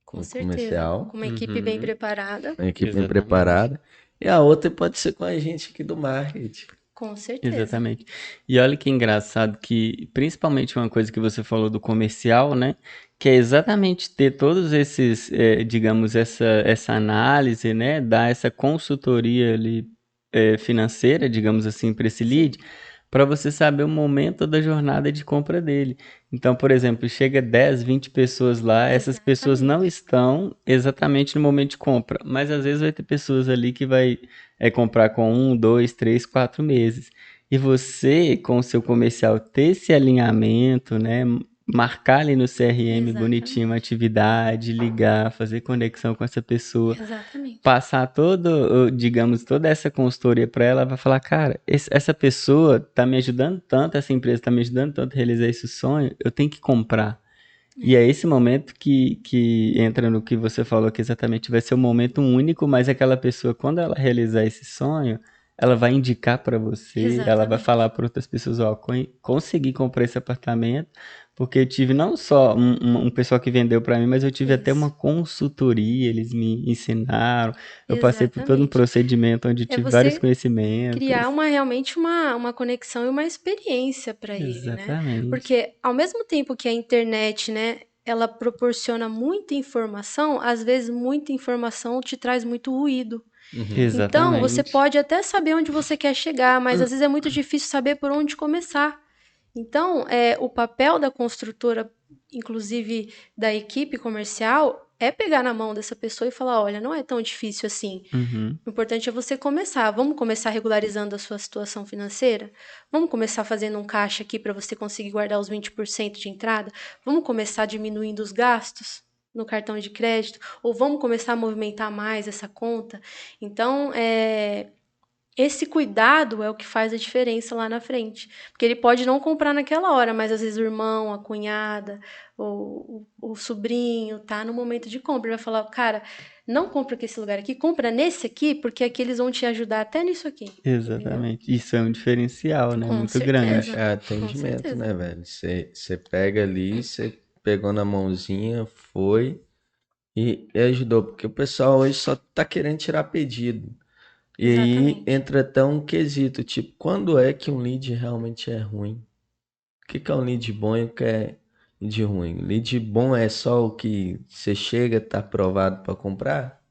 Com no certeza. comercial, Com uma equipe bem Uhum, preparada. uma equipe bem exatamente. preparada. E a outra pode ser com a gente aqui do marketing. Com certeza. Exatamente. E olha que engraçado que, principalmente uma coisa que você falou do comercial, né? Que é exatamente ter todos esses, digamos, essa análise, né? Dar essa consultoria ali, financeira, digamos assim, para esse Sim, lead, para você saber o momento da jornada de compra dele. Então, por exemplo, chega 10, 20 pessoas lá, essas pessoas não exatamente. estão exatamente no momento de compra, mas às vezes vai ter pessoas ali que vai comprar com 1, 2, 3, 4 meses. E você, com o seu comercial, ter esse alinhamento, né? Marcar ali no CRM bonitinho uma Exatamente. atividade, ligar, fazer conexão com essa pessoa, Exatamente. passar todo, digamos, toda essa consultoria para ela, vai falar, cara, essa pessoa tá me ajudando tanto, essa empresa tá me ajudando tanto a realizar esse sonho, eu tenho que comprar. E é É, esse momento que entra no que você falou, que exatamente vai ser um momento único, mas aquela pessoa, quando ela realizar esse sonho, ela vai indicar para você, ela vai exatamente. falar para outras pessoas, ó, consegui comprar esse apartamento, porque eu tive não só um pessoal que vendeu para mim, mas eu tive até uma Isso. consultoria, eles me ensinaram, eu passei por todo um Exatamente. procedimento onde É tive vários você conhecimentos. criar realmente uma conexão e uma experiência para ele, né? Exatamente. Porque ao mesmo tempo que a internet, né, ela proporciona muita informação, às vezes muita informação te traz muito ruído. Uhum. Então, você Exatamente. pode até saber onde você quer chegar, mas às vezes é muito difícil saber por onde começar. Então, o papel da construtora, inclusive da equipe comercial, é pegar na mão dessa pessoa e falar, olha, não é tão difícil assim. Uhum. O importante é você começar. Vamos começar regularizando a sua situação financeira? Vamos começar fazendo um caixa aqui para você conseguir guardar os 20% de entrada? Vamos começar diminuindo os gastos no cartão de crédito? Ou vamos começar a movimentar mais essa conta? Então, esse cuidado é o que faz a diferença lá na frente. Porque ele pode não comprar naquela hora, mas às vezes o irmão, a cunhada, o sobrinho tá no momento de compra. Ele vai falar, cara, não compra esse lugar aqui, compra nesse aqui, porque aqui eles vão te ajudar até nisso aqui. Entendeu? Exatamente. Isso é um diferencial, né? Com Muito certeza. grande. É Com atendimento, certeza. né, velho? Você pega ali, você pegou na mãozinha, foi e ajudou. Porque o pessoal hoje só tá querendo tirar pedido. E aí Exatamente. entra até um quesito, tipo, quando é que um lead realmente é ruim? O que que é um lead bom e o que é lead ruim? Lead bom é só o que você chega, tá aprovado para comprar?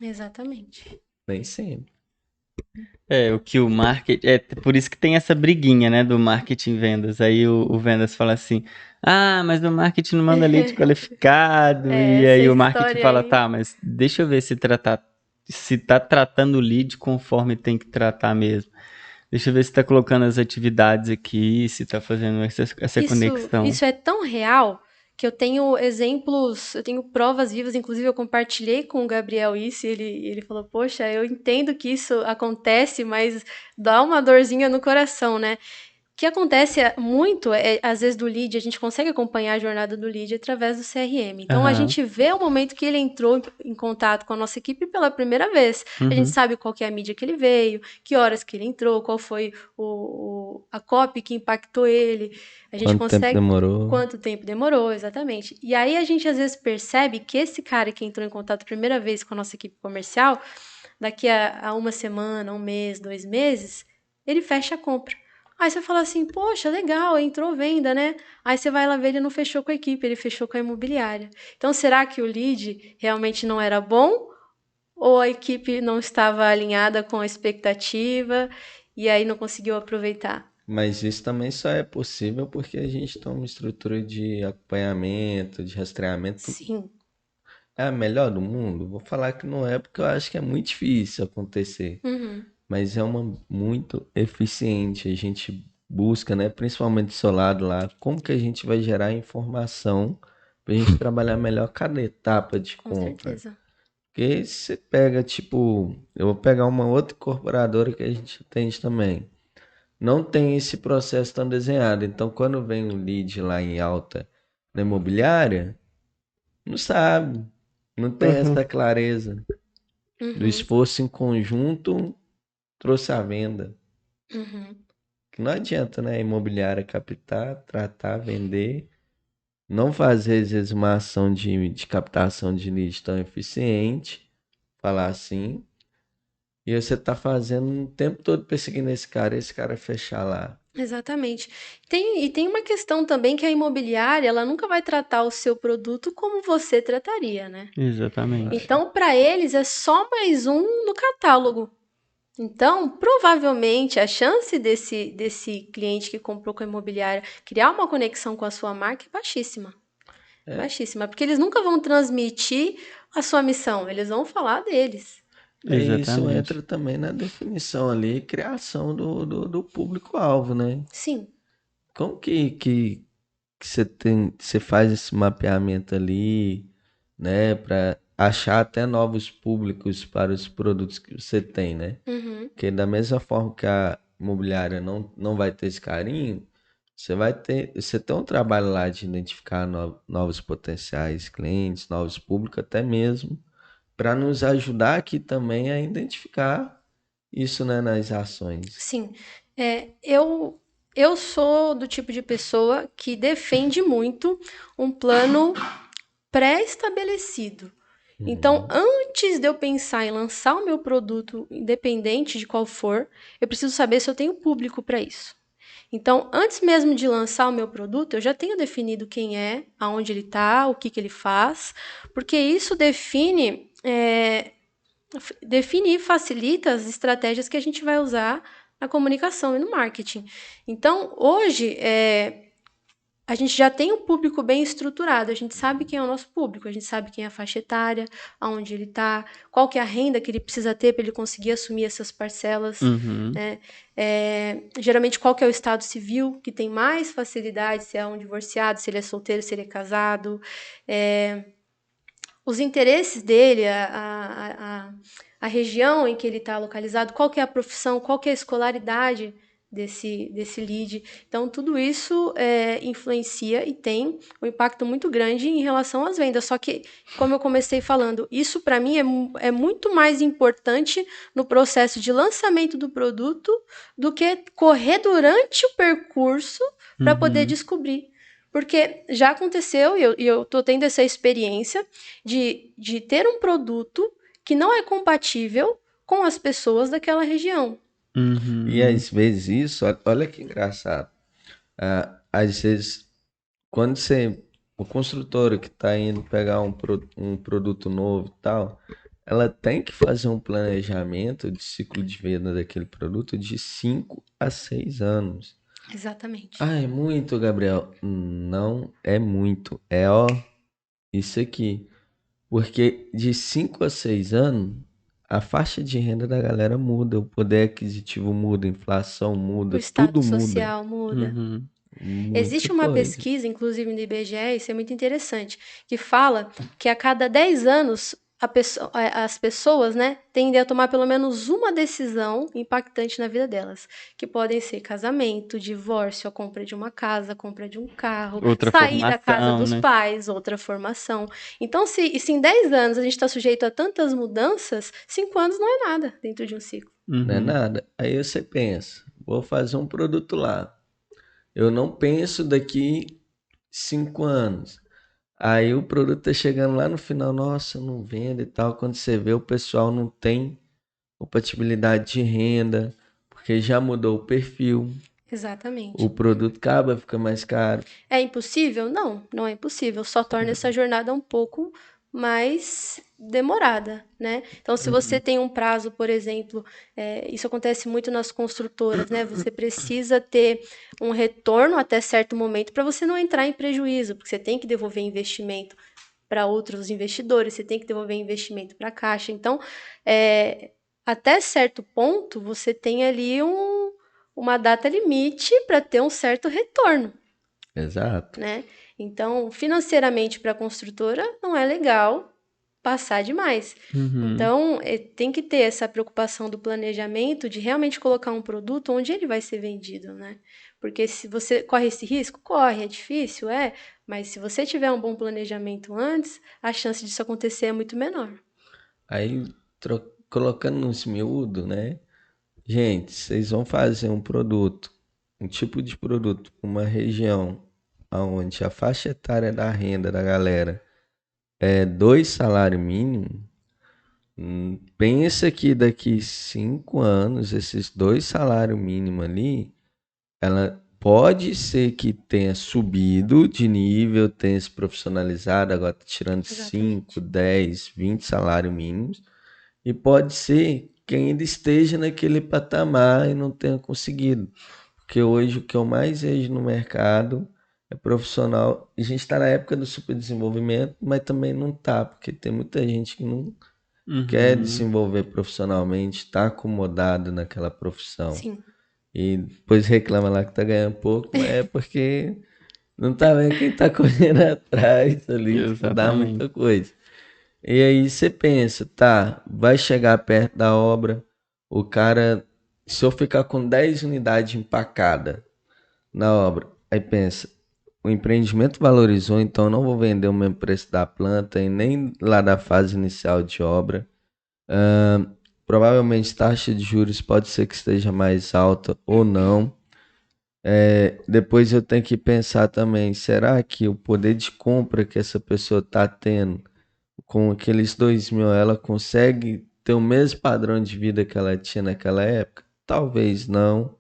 Exatamente. Nem sempre. É, o que o marketing. É por isso que tem essa briguinha, né, do marketing e vendas. Aí o vendas fala assim: ah, mas o marketing não manda lead qualificado. E Essa aí o marketing história fala: aí. tá, mas deixa eu ver se tá tratando o lead conforme tem que tratar mesmo. Deixa eu ver se tá colocando as atividades aqui, se tá fazendo essa conexão. Isso é tão real que eu tenho exemplos, eu tenho provas vivas, inclusive eu compartilhei com o Gabriel isso, e ele falou, poxa, eu entendo que isso acontece, mas dá uma dorzinha no coração, né? O que acontece muito às vezes, do lead, a gente consegue acompanhar a jornada do lead através do CRM. Então, a Aham. gente vê o momento que ele entrou em contato com a nossa equipe pela primeira vez. A gente Uhum. sabe qual que é a mídia que ele veio, que horas que ele entrou, qual foi a copy que impactou ele. A gente Quanto tempo consegue... demorou? Quanto tempo demorou, exatamente. E aí, a gente, às vezes, percebe que esse cara que entrou em contato a primeira vez com a nossa equipe comercial, daqui a uma semana, um mês, 2 meses, ele fecha a compra. Aí você fala assim, poxa, legal, entrou venda, né? Aí você vai lá ver, ele não fechou com a equipe, ele fechou com a imobiliária. Então, será que o lead realmente não era bom? Ou a equipe não estava alinhada com a expectativa e aí não conseguiu aproveitar? Mas isso também só é possível porque a gente tem uma estrutura de acompanhamento, de rastreamento. Sim. É a melhor do mundo? Vou falar que não é porque eu acho que é muito difícil acontecer. Uhum. Mas é uma muito eficiente. A gente busca, né, principalmente do seu lado lá, como que a gente vai gerar informação para a gente trabalhar melhor cada etapa de Com compra. certeza. Porque você pega, tipo, eu vou pegar uma outra incorporadora que a gente atende também. Não tem esse processo tão desenhado. Então, quando vem um lead lá em alta na imobiliária, não sabe, não tem Uhum. essa clareza do Uhum. esforço em conjunto trouxe a venda. Uhum. Que não adianta, né? A imobiliária captar, tratar, vender, não fazer às vezes uma ação de captação de lead tão eficiente, falar assim, e você tá fazendo o tempo todo perseguindo esse cara fechar lá. Exatamente. Tem uma questão também que a imobiliária, ela nunca vai tratar o seu produto como você trataria, né? Exatamente. Então, para eles é só mais um no catálogo. Então, provavelmente a chance desse cliente que comprou com a imobiliária criar uma conexão com a sua marca é baixíssima. É, Baixíssima, porque eles nunca vão transmitir a sua missão, eles vão falar deles. isso Exatamente. entra também na definição ali, criação do público-alvo, né? Sim. Como que você faz esse mapeamento ali, né, para achar até novos públicos para os produtos que você tem, né? Uhum. Porque da mesma forma que a imobiliária não vai ter esse carinho, você tem um trabalho lá de identificar novos potenciais clientes, novos públicos, até mesmo para nos ajudar aqui também a identificar isso, né, nas ações. Sim. Eu sou do tipo de pessoa que defende muito um plano pré-estabelecido. Então, Uhum. antes de eu pensar em lançar o meu produto, independente de qual for, eu preciso saber se eu tenho público para isso. Então, antes mesmo de lançar o meu produto, eu já tenho definido quem é, aonde ele está, o que, que ele faz, porque isso define e facilita as estratégias que a gente vai usar na comunicação e no marketing. Então, hoje, a gente já tem um público bem estruturado, a gente sabe quem é o nosso público, a gente sabe quem é a faixa etária, aonde ele está, qual que é a renda que ele precisa ter para ele conseguir assumir essas parcelas, Uhum. né? Geralmente, qual que é o estado civil que tem mais facilidade, se é um divorciado, se ele é solteiro, se ele é casado, os interesses dele, a região em que ele está localizado, qual que é a profissão, qual que é a escolaridade desse lead. Então, tudo isso influencia e tem um impacto muito grande em relação às vendas. Só que, como eu comecei falando, isso para mim é muito mais importante no processo de lançamento do produto do que correr durante o percurso para poder descobrir. Porque já aconteceu, e eu estou tendo essa experiência, de ter um produto que não é compatível com as pessoas daquela região. E às vezes isso, olha que engraçado. Às vezes, quando você, o construtor que está indo pegar um produto novo e tal, ela tem que fazer um planejamento de ciclo de venda daquele produto de 5 a 6 anos. Exatamente. Ah, é muito, Gabriel? Não é muito. Isso aqui. Porque de 5 a 6 anos, a faixa de renda da galera muda, o poder aquisitivo muda, a inflação O muda, tudo status muda. social muda. Muita Existe uma coisa. pesquisa, inclusive no IBGE, isso é muito interessante, que fala que a cada 10 anos as pessoas, né, tendem a tomar pelo menos uma decisão impactante na vida delas, que podem ser casamento, divórcio, a compra de uma casa, a compra de um carro, Outra sair da casa formação, dos né? pais, outra formação. Então, se em 10 anos a gente está sujeito a tantas mudanças, 5 anos não é nada dentro de um ciclo. Não é nada. Aí você pensa, vou fazer um produto lá. Eu não penso daqui 5 anos. Aí o produto tá chegando lá no final, nossa, não vende e tal. Quando você vê, o pessoal não tem compatibilidade de renda, porque já mudou o perfil. O Exatamente. produto acaba, fica mais caro. É impossível? Não, não é impossível. Só torna essa jornada um pouco mais demorada, né? Então, se você tem um prazo, por exemplo, isso acontece muito nas construtoras, né? Você precisa ter um retorno até certo momento para você não entrar em prejuízo, porque você tem que devolver investimento para outros investidores, você tem que devolver investimento para a caixa. Então, até certo ponto, você tem ali uma data limite para ter um certo retorno, Exato. né? Então, financeiramente para a construtora não é legal passar demais. Então, tem que ter essa preocupação do planejamento de realmente colocar um produto onde ele vai ser vendido, né? Porque se você corre esse risco, corre, é difícil, mas se você tiver um bom planejamento antes, a chance disso acontecer é muito menor. Aí, colocando nos miúdos, né? Gente, vocês vão fazer um produto, um tipo de produto, para uma região onde a faixa etária da renda da galera é 2 salários mínimos. Pensa que daqui 5 anos, esses 2 salários mínimos ali, ela pode ser que tenha subido de nível, tenha se profissionalizado, agora tá tirando 5, Exatamente. 10, 20 salários mínimos. E pode ser que ainda esteja naquele patamar e não tenha conseguido. Porque hoje o que eu mais vejo no mercado é profissional. A gente está na época do superdesenvolvimento, mas também não tá, porque tem muita gente que não quer desenvolver profissionalmente, está acomodado naquela profissão. Sim. E depois reclama lá que tá ganhando pouco, mas é porque não tá vendo quem tá correndo atrás ali, tipo, dá Exatamente. muita coisa. E aí você pensa, tá, vai chegar perto da obra, o cara, se eu ficar com 10 unidades empacadas na obra, aí pensa, o empreendimento valorizou, então eu não vou vender o mesmo preço da planta e nem lá da fase inicial de obra. Provavelmente taxa de juros pode ser que esteja mais alta ou não. Depois eu tenho que pensar também, será que o poder de compra que essa pessoa está tendo com aqueles 2.000, ela consegue ter o mesmo padrão de vida que ela tinha naquela época? Talvez não.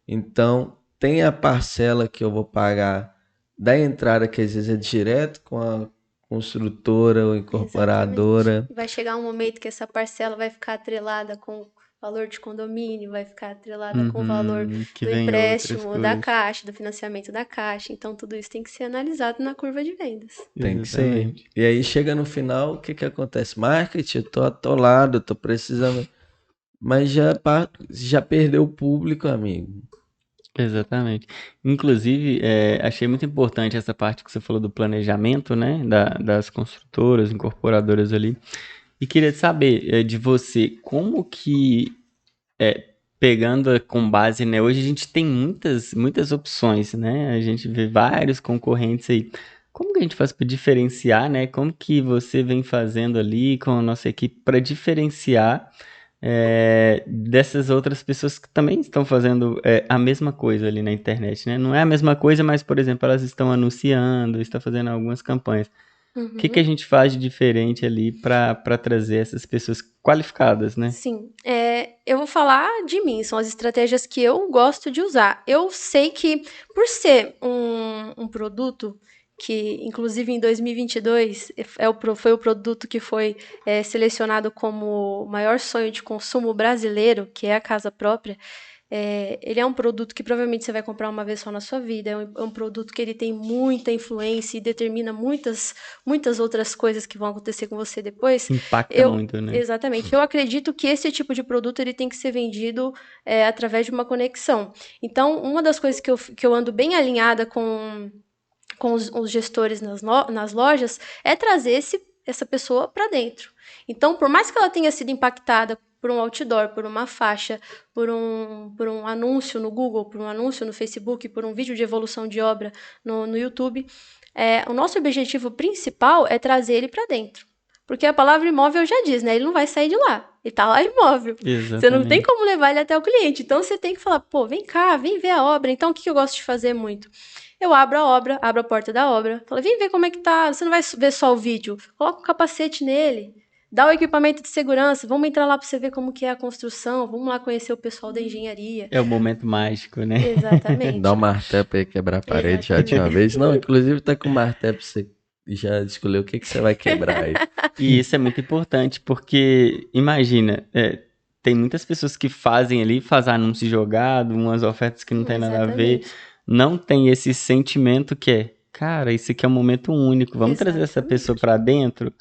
Então, tem a parcela que eu vou pagar da entrada, que às vezes é direto com a construtora ou Exatamente. incorporadora. Vai chegar um momento que essa parcela vai ficar atrelada com valor de condomínio vai ficar atrelada com o valor que do vem empréstimo outras da coisas. Caixa, do financiamento da Caixa. Então, tudo isso tem que ser analisado na curva de vendas. Tem que ser. Exatamente. E aí chega no final, o que que acontece? Marketing, eu tô atolado, tô precisando. Mas já perdeu o público, amigo. Exatamente. Inclusive, achei muito importante essa parte que você falou do planejamento, né, das construtoras, incorporadoras ali. E queria saber de você, como que, pegando com base, né, hoje a gente tem muitas opções, né, a gente vê vários concorrentes aí. Como que a gente faz para diferenciar, né? Como que você vem fazendo ali com a nossa equipe para diferenciar dessas outras pessoas que também estão fazendo a mesma coisa ali na internet, né? Não é a mesma coisa, mas, por exemplo, elas estão anunciando, estão fazendo algumas campanhas. O que a gente faz de diferente ali para trazer essas pessoas qualificadas, né? Sim, eu vou falar de mim, são as estratégias que eu gosto de usar. Eu sei que, por ser um produto que, inclusive, em 2022, foi o produto que foi selecionado como o maior sonho de consumo brasileiro, que é a casa própria. Ele é um produto que provavelmente você vai comprar uma vez só na sua vida. É um produto que ele tem muita influência e determina muitas outras coisas que vão acontecer com você depois. Impacta muito, né? Exatamente. Eu acredito que esse tipo de produto ele tem que ser vendido através de uma conexão. Então, uma das coisas que eu ando bem alinhada com os gestores nas lojas é trazer essa pessoa para dentro. Então, por mais que ela tenha sido impactada por um outdoor, por uma faixa, por um anúncio no Google, por um anúncio no Facebook, por um vídeo de evolução de obra no YouTube, o nosso objetivo principal é trazer ele para dentro. Porque a palavra imóvel já diz, né? Ele não vai sair de lá. Ele tá lá imóvel. Exatamente. Você não tem como levar ele até o cliente. Então, você tem que falar, pô, vem cá, vem ver a obra. Então, o que eu gosto de fazer muito? Eu abro a obra, abro a porta da obra, falo, vem ver como é que tá. Você não vai ver só o vídeo. Coloca o capacete nele. Dá o equipamento de segurança, vamos entrar lá para você ver como que é a construção, vamos lá conhecer o pessoal da engenharia. É o momento mágico, né? Exatamente. Dá um martelo pra ele quebrar a parede já de uma vez. Não, inclusive tá com o martelo pra você já escolher o que você vai quebrar aí. E isso é muito importante, porque, imagina, tem muitas pessoas que fazem ali, fazem anúncio jogado, umas ofertas que não tem nada a ver, não tem esse sentimento que cara, isso aqui é um momento único, vamos trazer essa pessoa para dentro,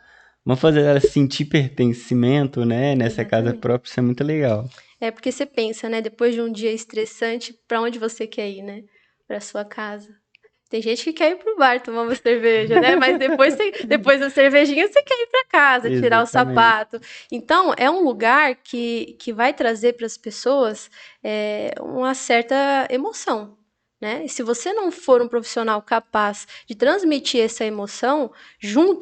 vamos fazer ela sentir pertencimento, né, nessa casa própria, isso é muito legal. Porque você pensa, né, depois de um dia estressante, para onde você quer ir, né? Para sua casa. Tem gente que quer ir pro bar tomar uma cerveja, né? Mas depois da cervejinha você quer ir para casa, tirar o sapato. Então, é um lugar que vai trazer para as pessoas uma certa emoção, né? E se você não for um profissional capaz de transmitir essa emoção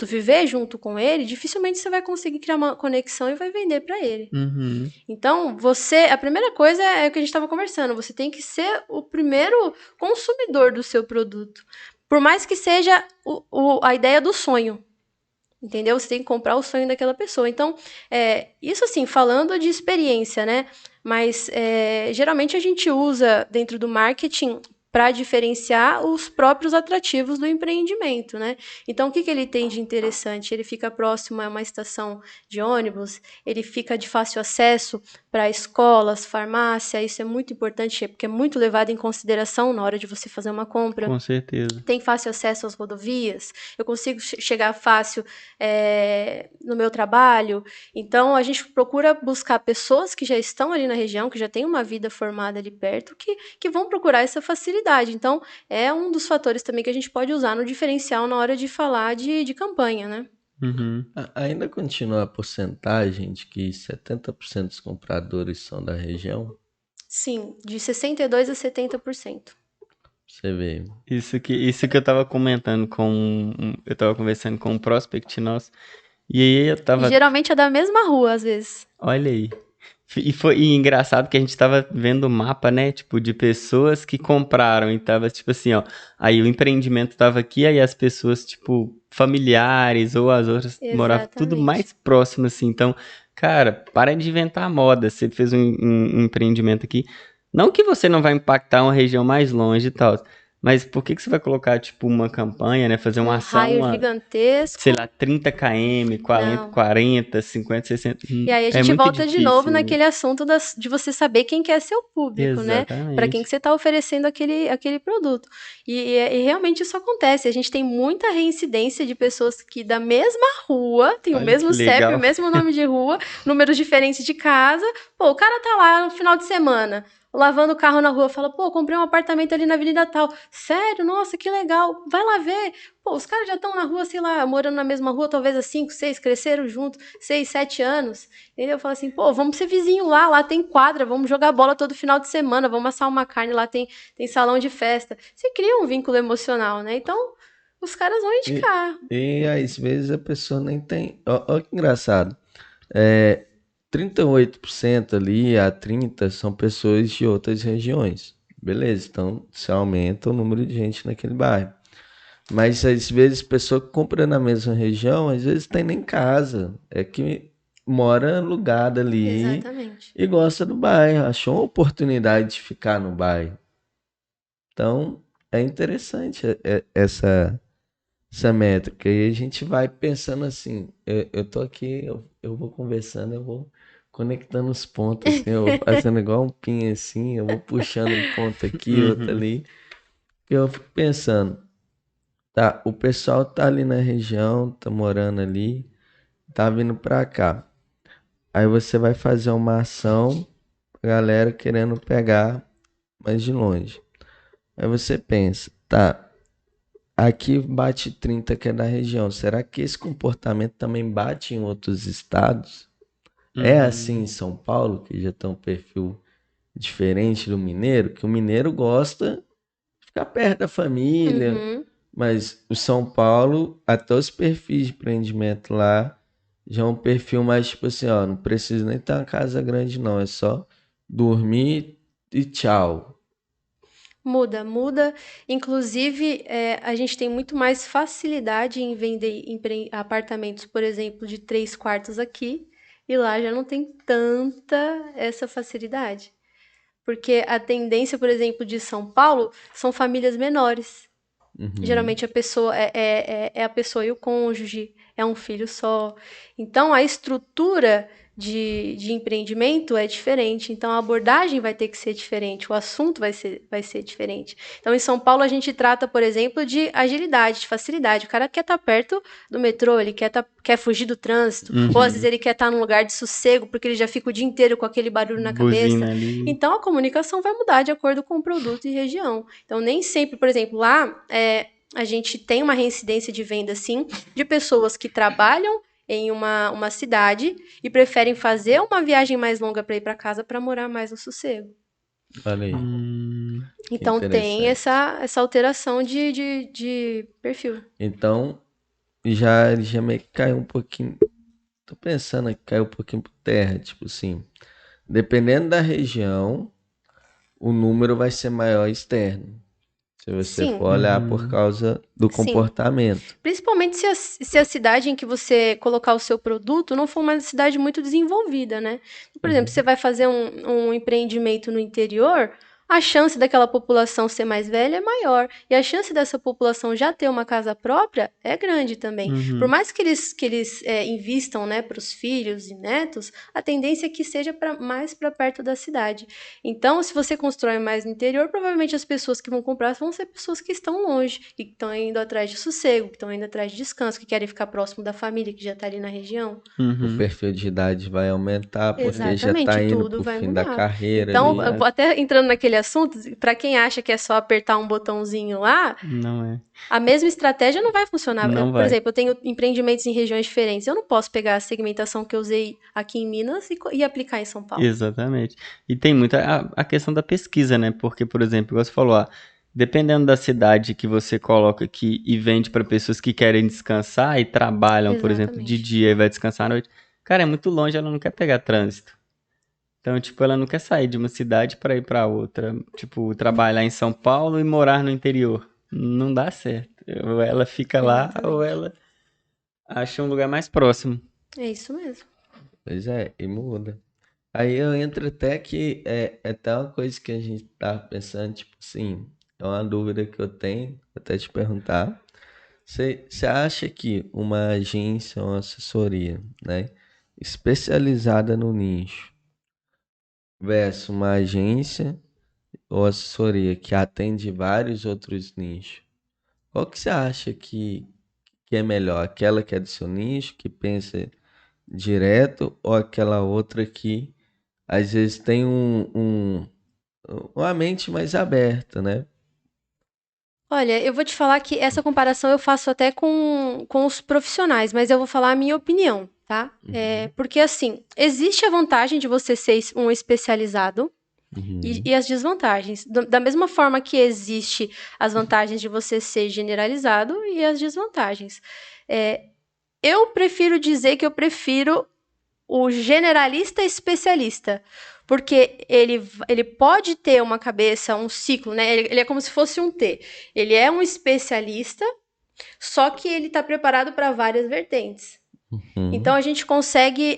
viver junto com ele, dificilmente você vai conseguir criar uma conexão e vai vender para ele. Uhum. Então, a primeira coisa é o que a gente estava conversando, você tem que ser o primeiro consumidor do seu produto. Por mais que seja a ideia do sonho, entendeu? Você tem que comprar o sonho daquela pessoa. Então, isso assim, falando de experiência, né? Mas, geralmente a gente usa dentro do marketing para diferenciar os próprios atrativos do empreendimento, né? Então, o que ele tem de interessante? Ele fica próximo a uma estação de ônibus, ele fica de fácil acesso para escolas, farmácia, isso é muito importante, porque é muito levado em consideração na hora de você fazer uma compra. Com certeza. Tem fácil acesso às rodovias, eu consigo chegar fácil no meu trabalho. Então, a gente procura buscar pessoas que já estão ali na região, que já têm uma vida formada ali perto, que vão procurar essa facilidade. Então, é um dos fatores também que a gente pode usar no diferencial na hora de falar de campanha, né? Uhum. Ainda continua a porcentagem de que 70% dos compradores são da região? Sim, de 62% a 70%. Você vê. Isso que eu tava comentando eu tava conversando com um prospect nosso, e aí eu tava... E geralmente é da mesma rua, às vezes. Olha aí. E engraçado que a gente tava vendo o mapa, né, tipo, de pessoas que compraram, e tava, tipo assim, ó, aí o empreendimento tava aqui, aí as pessoas, tipo, familiares ou as outras moravam tudo mais próximo, assim, então, cara, para de inventar moda, você fez um empreendimento aqui, não que você não vai impactar uma região mais longe e tal, Mas por que você vai colocar, tipo, uma campanha, né? Fazer uma Um ação, raio gigantesco. sei lá, 30 km, 40, Não. 40, 50, 60. E aí a É gente muito volta de novo difícil. naquele assunto de você saber quem que é seu público, né? Para quem que Exatamente. você está oferecendo aquele produto. E realmente isso acontece. A gente tem muita reincidência de pessoas que da mesma rua, tem o Olha que mesmo CEP, o legal. mesmo nome de rua, números diferentes de casa. Pô, o cara tá lá no final de semana, lavando o carro na rua, fala, pô, comprei um apartamento ali na Avenida tal. Sério? Nossa, que legal. Vai lá ver. Pô, os caras já estão na rua, sei lá, morando na mesma rua, talvez há 5, 6, cresceram juntos, 6, 7 anos. E eu falo assim, pô, vamos ser vizinho lá tem quadra, vamos jogar bola todo final de semana, vamos assar uma carne, lá tem salão de festa. Você cria um vínculo emocional, né? Então, os caras vão E, indicar. e às vezes a pessoa nem tem. Ó, que engraçado. É, 38% ali a 30% são pessoas de outras regiões. Beleza, então você aumenta o número de gente naquele bairro. Mas às vezes a pessoa que compra na mesma região, às vezes tem nem casa. É que mora alugada ali Exatamente. e gosta do bairro, achou uma oportunidade de ficar no bairro. Então é interessante essa métrica. E a gente vai pensando assim, eu tô aqui, eu vou conversando, eu vou conectando os pontos, assim, eu vou fazendo igual um pin assim, eu vou puxando um ponto aqui, outro Uhum. ali. E eu fico pensando, tá, o pessoal tá ali na região, tá morando ali, tá vindo pra cá. Aí você vai fazer uma ação, a galera querendo pegar mais de longe. Aí você pensa, tá, aqui bate 30 que é da região. Será que esse comportamento também bate em outros estados? É assim em Uhum. São Paulo, que já tem um perfil diferente do mineiro, que o mineiro gosta de ficar perto da família, Uhum. mas o São Paulo, até os perfis de empreendimento lá, já é um perfil mais tipo assim, ó, não precisa nem ter uma casa grande não, é só dormir e tchau. Muda. Inclusive, a gente tem muito mais facilidade em vender apartamentos, por exemplo, de 3 quartos aqui, e lá já não tem tanta essa facilidade. Porque a tendência, por exemplo, de São Paulo são famílias menores. Uhum. Geralmente a pessoa é a pessoa e o cônjuge, é um filho só. Então a estrutura de empreendimento é diferente. Então a abordagem vai ter que ser diferente, o assunto vai ser diferente. Então em São Paulo a gente trata, por exemplo, de agilidade, de facilidade. O cara quer estar perto do metrô, ele quer fugir do trânsito, ou às vezes Uhum. ele quer estar num lugar de sossego, porque ele já fica o dia inteiro com aquele barulho na cabeça. Buzina ali. Então a comunicação vai mudar de acordo com o produto e região. Então nem sempre, por exemplo, lá a gente tem uma reincidência de venda, sim, de pessoas que trabalham em uma cidade e preferem fazer uma viagem mais longa para ir para casa para morar mais no sossego. Olha aí, que Então tem interessante. essa alteração de perfil. Então, já meio que caiu um pouquinho. Tô pensando que caiu um pouquinho por terra, tipo assim, dependendo da região, o número vai ser maior externo. Se você Sim, for olhar por Uhum. causa do sim. comportamento. Principalmente se a cidade em que você colocar o seu produto não for uma cidade muito desenvolvida, né? Por exemplo, você Uhum. vai fazer um empreendimento no interior, a chance daquela população ser mais velha é maior. E a chance dessa população já ter uma casa própria é grande também. Por Uhum. mais que eles invistam, né, para os filhos e netos, a tendência é que seja mais para perto da cidade. Então, se você constrói mais no interior, provavelmente as pessoas que vão comprar vão ser pessoas que estão longe, que estão indo atrás de sossego, que estão indo atrás de descanso, que querem ficar próximo da família que já está ali na região. O Uhum. perfil de idade vai aumentar porque já Exatamente, tá indo tudo pro vai fim da mudar. carreira Então, ali. eu vou até entrando naquele assunto, para quem acha que é só apertar um botãozinho lá, Não é. a mesma estratégia não vai funcionar. Não Por vai. exemplo, eu tenho empreendimentos em regiões diferentes. Eu não posso pegar a segmentação que eu usei aqui em Minas e aplicar em São Paulo. Exatamente. E tem muita a questão da pesquisa, né? Porque, por exemplo, igual você falou, dependendo da cidade que você coloca aqui e vende para pessoas que querem descansar e trabalham, por exemplo, de Exatamente. dia e vai descansar à noite, cara, é muito longe, ela não quer pegar trânsito. Então, tipo, ela não quer sair de uma cidade para ir para outra. Tipo, trabalhar em São Paulo e morar no interior. Não dá certo. Ou ela fica lá, ou Exatamente. ela acha um lugar mais próximo. É isso mesmo. Pois é, e muda. Aí eu entro até que é até uma coisa que a gente tá pensando, tipo assim, é uma dúvida que eu tenho, vou até te perguntar. Você acha que uma agência ou uma assessoria, né, especializada no nicho versus uma agência ou assessoria que atende vários outros nichos, qual que você acha que é melhor? Aquela que é do seu nicho, que pensa direto, ou aquela outra que às vezes tem uma mente mais aberta, né? Olha, eu vou te falar que essa comparação eu faço até com os profissionais, mas eu vou falar a minha opinião, tá? Uhum, Porque, assim, existe a vantagem de você ser um especializado e uhum, as desvantagens. Da mesma forma que existe as vantagens de você ser generalizado e as desvantagens. É, eu prefiro dizer que eu prefiro o generalista especialista, porque ele pode ter uma cabeça, um ciclo, né? Ele é como se fosse um T. Ele é um especialista, só que ele está preparado para várias vertentes. Então uhum. a gente consegue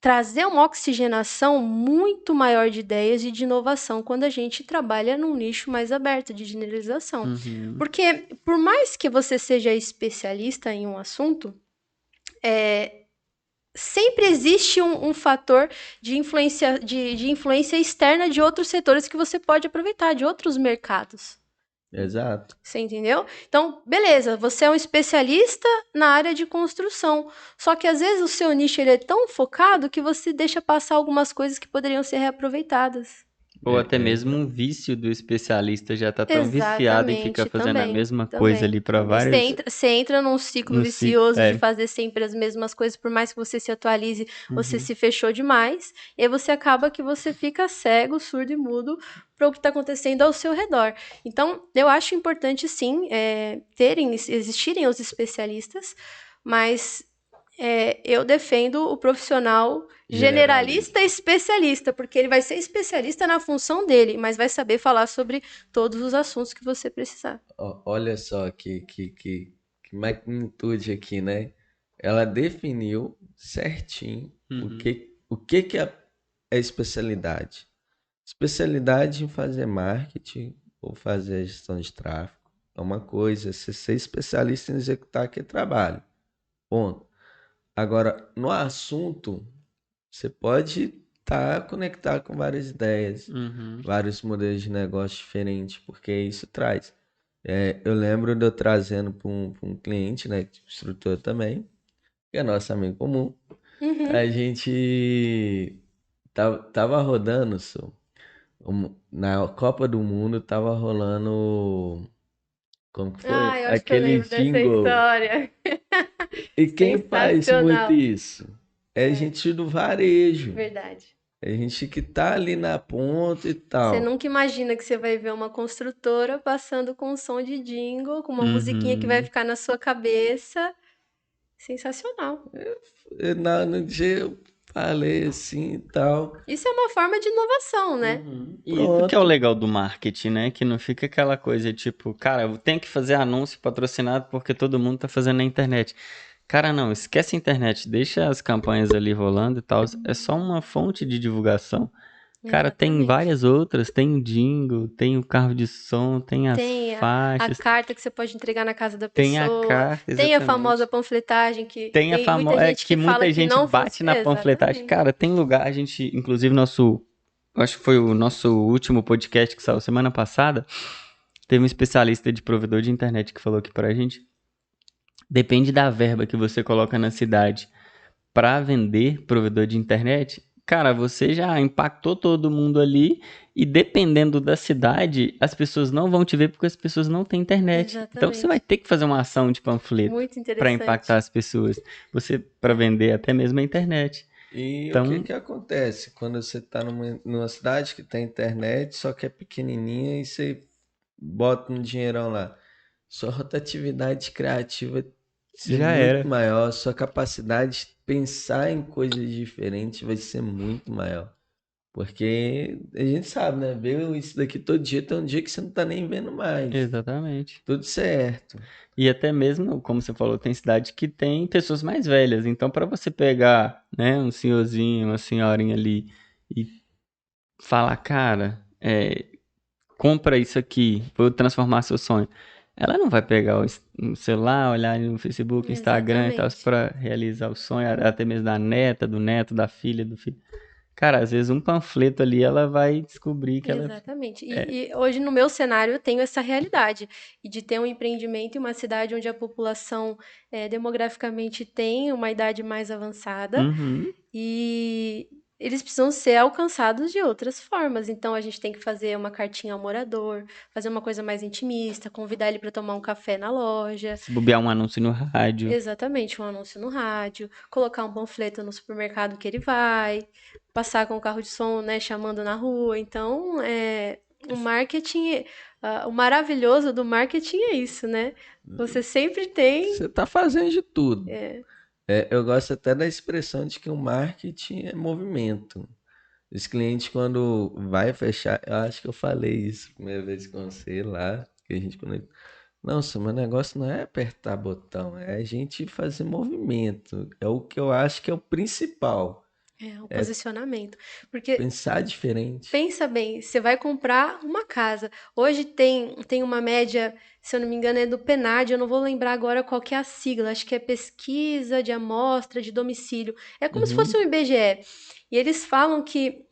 trazer uma oxigenação muito maior de ideias e de inovação quando a gente trabalha num nicho mais aberto de generalização. Uhum. Porque por mais que você seja especialista em um assunto, sempre existe um fator de influência externa de outros setores que você pode aproveitar, de outros mercados. Exato. Você entendeu? Então, beleza, você é um especialista na área de construção. Só que às vezes o seu nicho ele é tão focado que você deixa passar algumas coisas que poderiam ser reaproveitadas. Ou até mesmo Exato. um vício do especialista já tá tão viciado em ficar Exatamente, fazendo a também, mesma coisa também, ali para também. Você vários entra, você entra num ciclo no ciclo. vicioso de É. fazer sempre as mesmas coisas, por mais que você se atualize, você Uhum. se fechou demais, e aí você acaba que você fica cego, surdo e mudo para o que está acontecendo ao seu redor. Então, eu acho importante sim existirem os especialistas, mas eu defendo o profissional generalista e Generalista. especialista, porque ele vai ser especialista na função dele, mas vai saber falar sobre todos os assuntos que você precisar. Olha só que magnitude aqui, né? Ela definiu certinho Uhum. o que é especialidade. Especialidade em fazer marketing ou fazer gestão de tráfego é uma coisa, você ser especialista em executar aquele trabalho. Ponto. Agora, no assunto, você pode estar conectado com várias ideias, Uhum. vários modelos de negócio diferentes, porque isso traz. Eu lembro de eu trazendo pra um cliente, né, instrutor também, que é nosso amigo comum. Uhum. A gente tava rodando, na Copa do Mundo, tava rolando, como que foi? Ah, eu acho que eu Aquele lembro dessa jingle. história. E quem faz muito Sensacional. isso? É É, gente do varejo. verdade. É gente que tá ali na ponta e Você tal. nunca imagina que você vai ver uma construtora passando com um som de jingle, com uma musiquinha que vai Uhum. ficar na sua cabeça. Sensacional. No dia eu falei assim e tal. Isso é uma forma de inovação, né? Uhum. E isso que é o Pronto. legal do marketing, né? Que não fica aquela coisa tipo, cara, eu tenho que fazer anúncio patrocinado porque todo mundo tá fazendo na internet. Cara, não, esquece a internet, deixa as campanhas ali rolando e tal. É só uma fonte de divulgação. Cara, tem Exatamente. várias outras, tem o jingle, tem o carro de som, tem as Tem a faixas, carta que você pode entregar na casa da tem a pessoa, carta, tem a famosa exatamente. panfletagem que Tem a tem muita famosa, gente que que fala muita que gente não bate na funciona. panfletagem. Exatamente. Cara, tem lugar, a gente, inclusive acho que foi o nosso último podcast que saiu semana passada, teve um especialista de provedor de internet que falou aqui pra gente, depende da verba que você coloca na cidade para vender provedor de internet, cara, você já impactou todo mundo ali e dependendo da cidade, as pessoas não vão te ver porque as pessoas não têm internet. Então você vai Exatamente. ter que fazer uma ação de panfleto Muito para impactar interessante. as pessoas. Você para vender até mesmo a internet. E o que Então, que acontece quando você tá numa cidade que tem internet, só que é pequenininha e você bota um dinheirão lá? Sua rotatividade criativa vai ser já muito era. maior, sua capacidade de pensar em coisas diferentes vai ser muito maior. Porque a gente sabe, né? Ver isso daqui todo dia, tem um dia que você não tá nem vendo mais. Exatamente. Tudo certo. E até mesmo, como você falou, tem cidade que tem pessoas mais velhas. Então, para você pegar, né, um senhorzinho, uma senhorinha ali e falar, cara, compra isso aqui, vou transformar seu sonho. Ela não vai pegar o celular, olhar no Facebook, Instagram e tal, Exatamente. para realizar o sonho, até mesmo da neta, do neto, da filha, do filho. Cara, às vezes um panfleto ali, ela vai descobrir que ela Exatamente. é. E hoje, no meu cenário, eu tenho essa realidade. E de ter um empreendimento em uma cidade onde a população demograficamente tem uma idade mais avançada Uhum. e eles precisam ser alcançados de outras formas. Então, a gente tem que fazer uma cartinha ao morador, fazer uma coisa mais intimista, convidar ele para tomar um café na loja. Se bobear um anúncio no rádio. Exatamente, um anúncio no rádio, colocar um panfleto no supermercado que ele vai, passar com o carro de som, né, chamando na rua. Então, o marketing, o maravilhoso do marketing é isso, né? Você sempre tem. Você tá fazendo de tudo. é, Eu gosto até da expressão de que o marketing é movimento. Os clientes, quando vai fechar, eu acho que eu falei isso a primeira vez com você lá, que a gente conectou. Nossa, meu negócio não é apertar botão, é a gente fazer movimento. É o que eu acho que é o principal. o É posicionamento. Porque pensar diferente. pensa bem, você vai comprar uma casa. Hoje tem uma média, se eu não me engano, é do PNAD, eu não vou lembrar agora qual que é a sigla, acho que é pesquisa de amostra de domicílio. É como se fosse Uhum. um IBGE. E eles falam que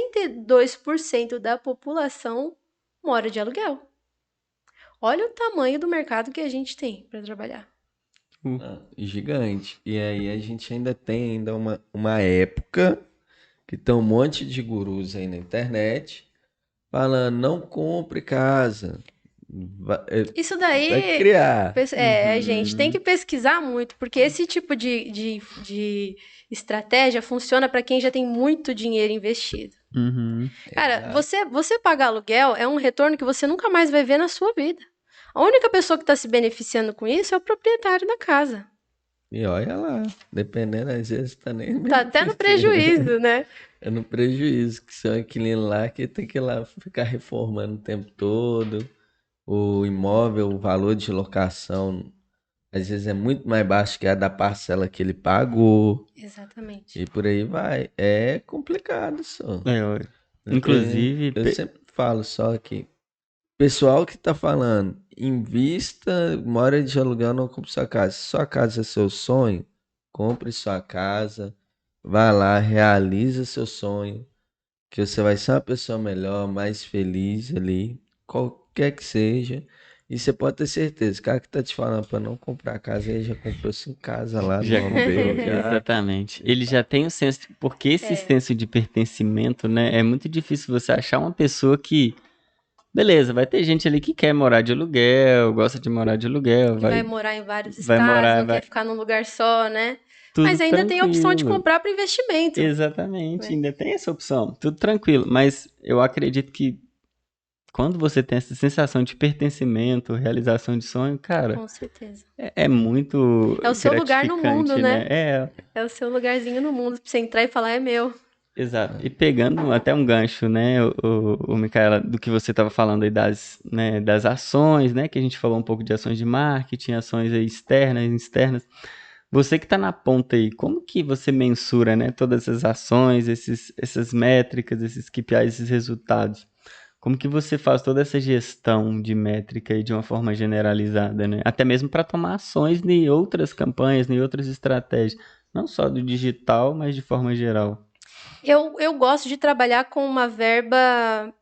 62% da população mora de aluguel. Olha o tamanho do mercado que a gente tem para trabalhar. Gigante. E aí a gente ainda tem ainda uma época que tem um monte de gurus aí na internet falando, não compre casa. Isso Vai daí, criar. a gente tem Uhum. que pesquisar muito, porque esse tipo de estratégia funciona para quem já tem muito dinheiro investido. Uhum. Cara, Exato. você pagar aluguel é um retorno que você nunca mais vai ver na sua vida. A única pessoa que está se beneficiando com isso é o proprietário da casa. E olha lá, dependendo, às vezes tá nem Tá até no beneficiando. prejuízo, né? É no prejuízo, que são aquele lá que tem que ir lá ficar reformando o tempo todo. O imóvel, o valor de locação, às vezes é muito mais baixo que a da parcela que ele pagou. Exatamente. E por aí vai. É complicado só. Inclusive, Eu sempre falo só que pessoal que tá falando, invista, mora de aluguel, não compre sua casa. Se sua casa é seu sonho, compre sua casa, vá lá, realiza seu sonho, que você vai ser uma pessoa melhor, mais feliz ali, qualquer que seja. E você pode ter certeza, o cara que tá te falando para não comprar casa, ele já comprou 5 casas lá no já nome comprou, dele, já. exatamente. Ele já tem o senso, porque esse senso de pertencimento, né? É muito difícil você achar uma pessoa que, beleza, vai ter gente ali que quer morar de aluguel, gosta de morar de aluguel, Que vai morar em vários vai estados, morar, não quer vai ficar num lugar só, né? tudo Mas ainda tem a opção de tranquilo. comprar para investimento, Exatamente, né? ainda tem essa opção, tudo tranquilo. Mas eu acredito que quando você tem essa sensação de pertencimento, realização de sonho, cara, Com certeza. é muito É o seu lugar no mundo, gratificante, né? né? É, É o seu lugarzinho no mundo pra você entrar e falar, é meu. exato. E pegando até um gancho, né, o Micaela, do que você estava falando aí das ações, né, que a gente falou um pouco de ações de marketing, ações aí externas, externas. Você que está na ponta aí, como que você mensura, né, todas essas ações, essas métricas, esses KPIs, esses resultados? Como que você faz toda essa gestão de métrica aí de uma forma generalizada, né? Até mesmo para tomar ações em outras campanhas, em outras estratégias, não só do digital, mas de forma geral. Eu gosto de trabalhar com uma verba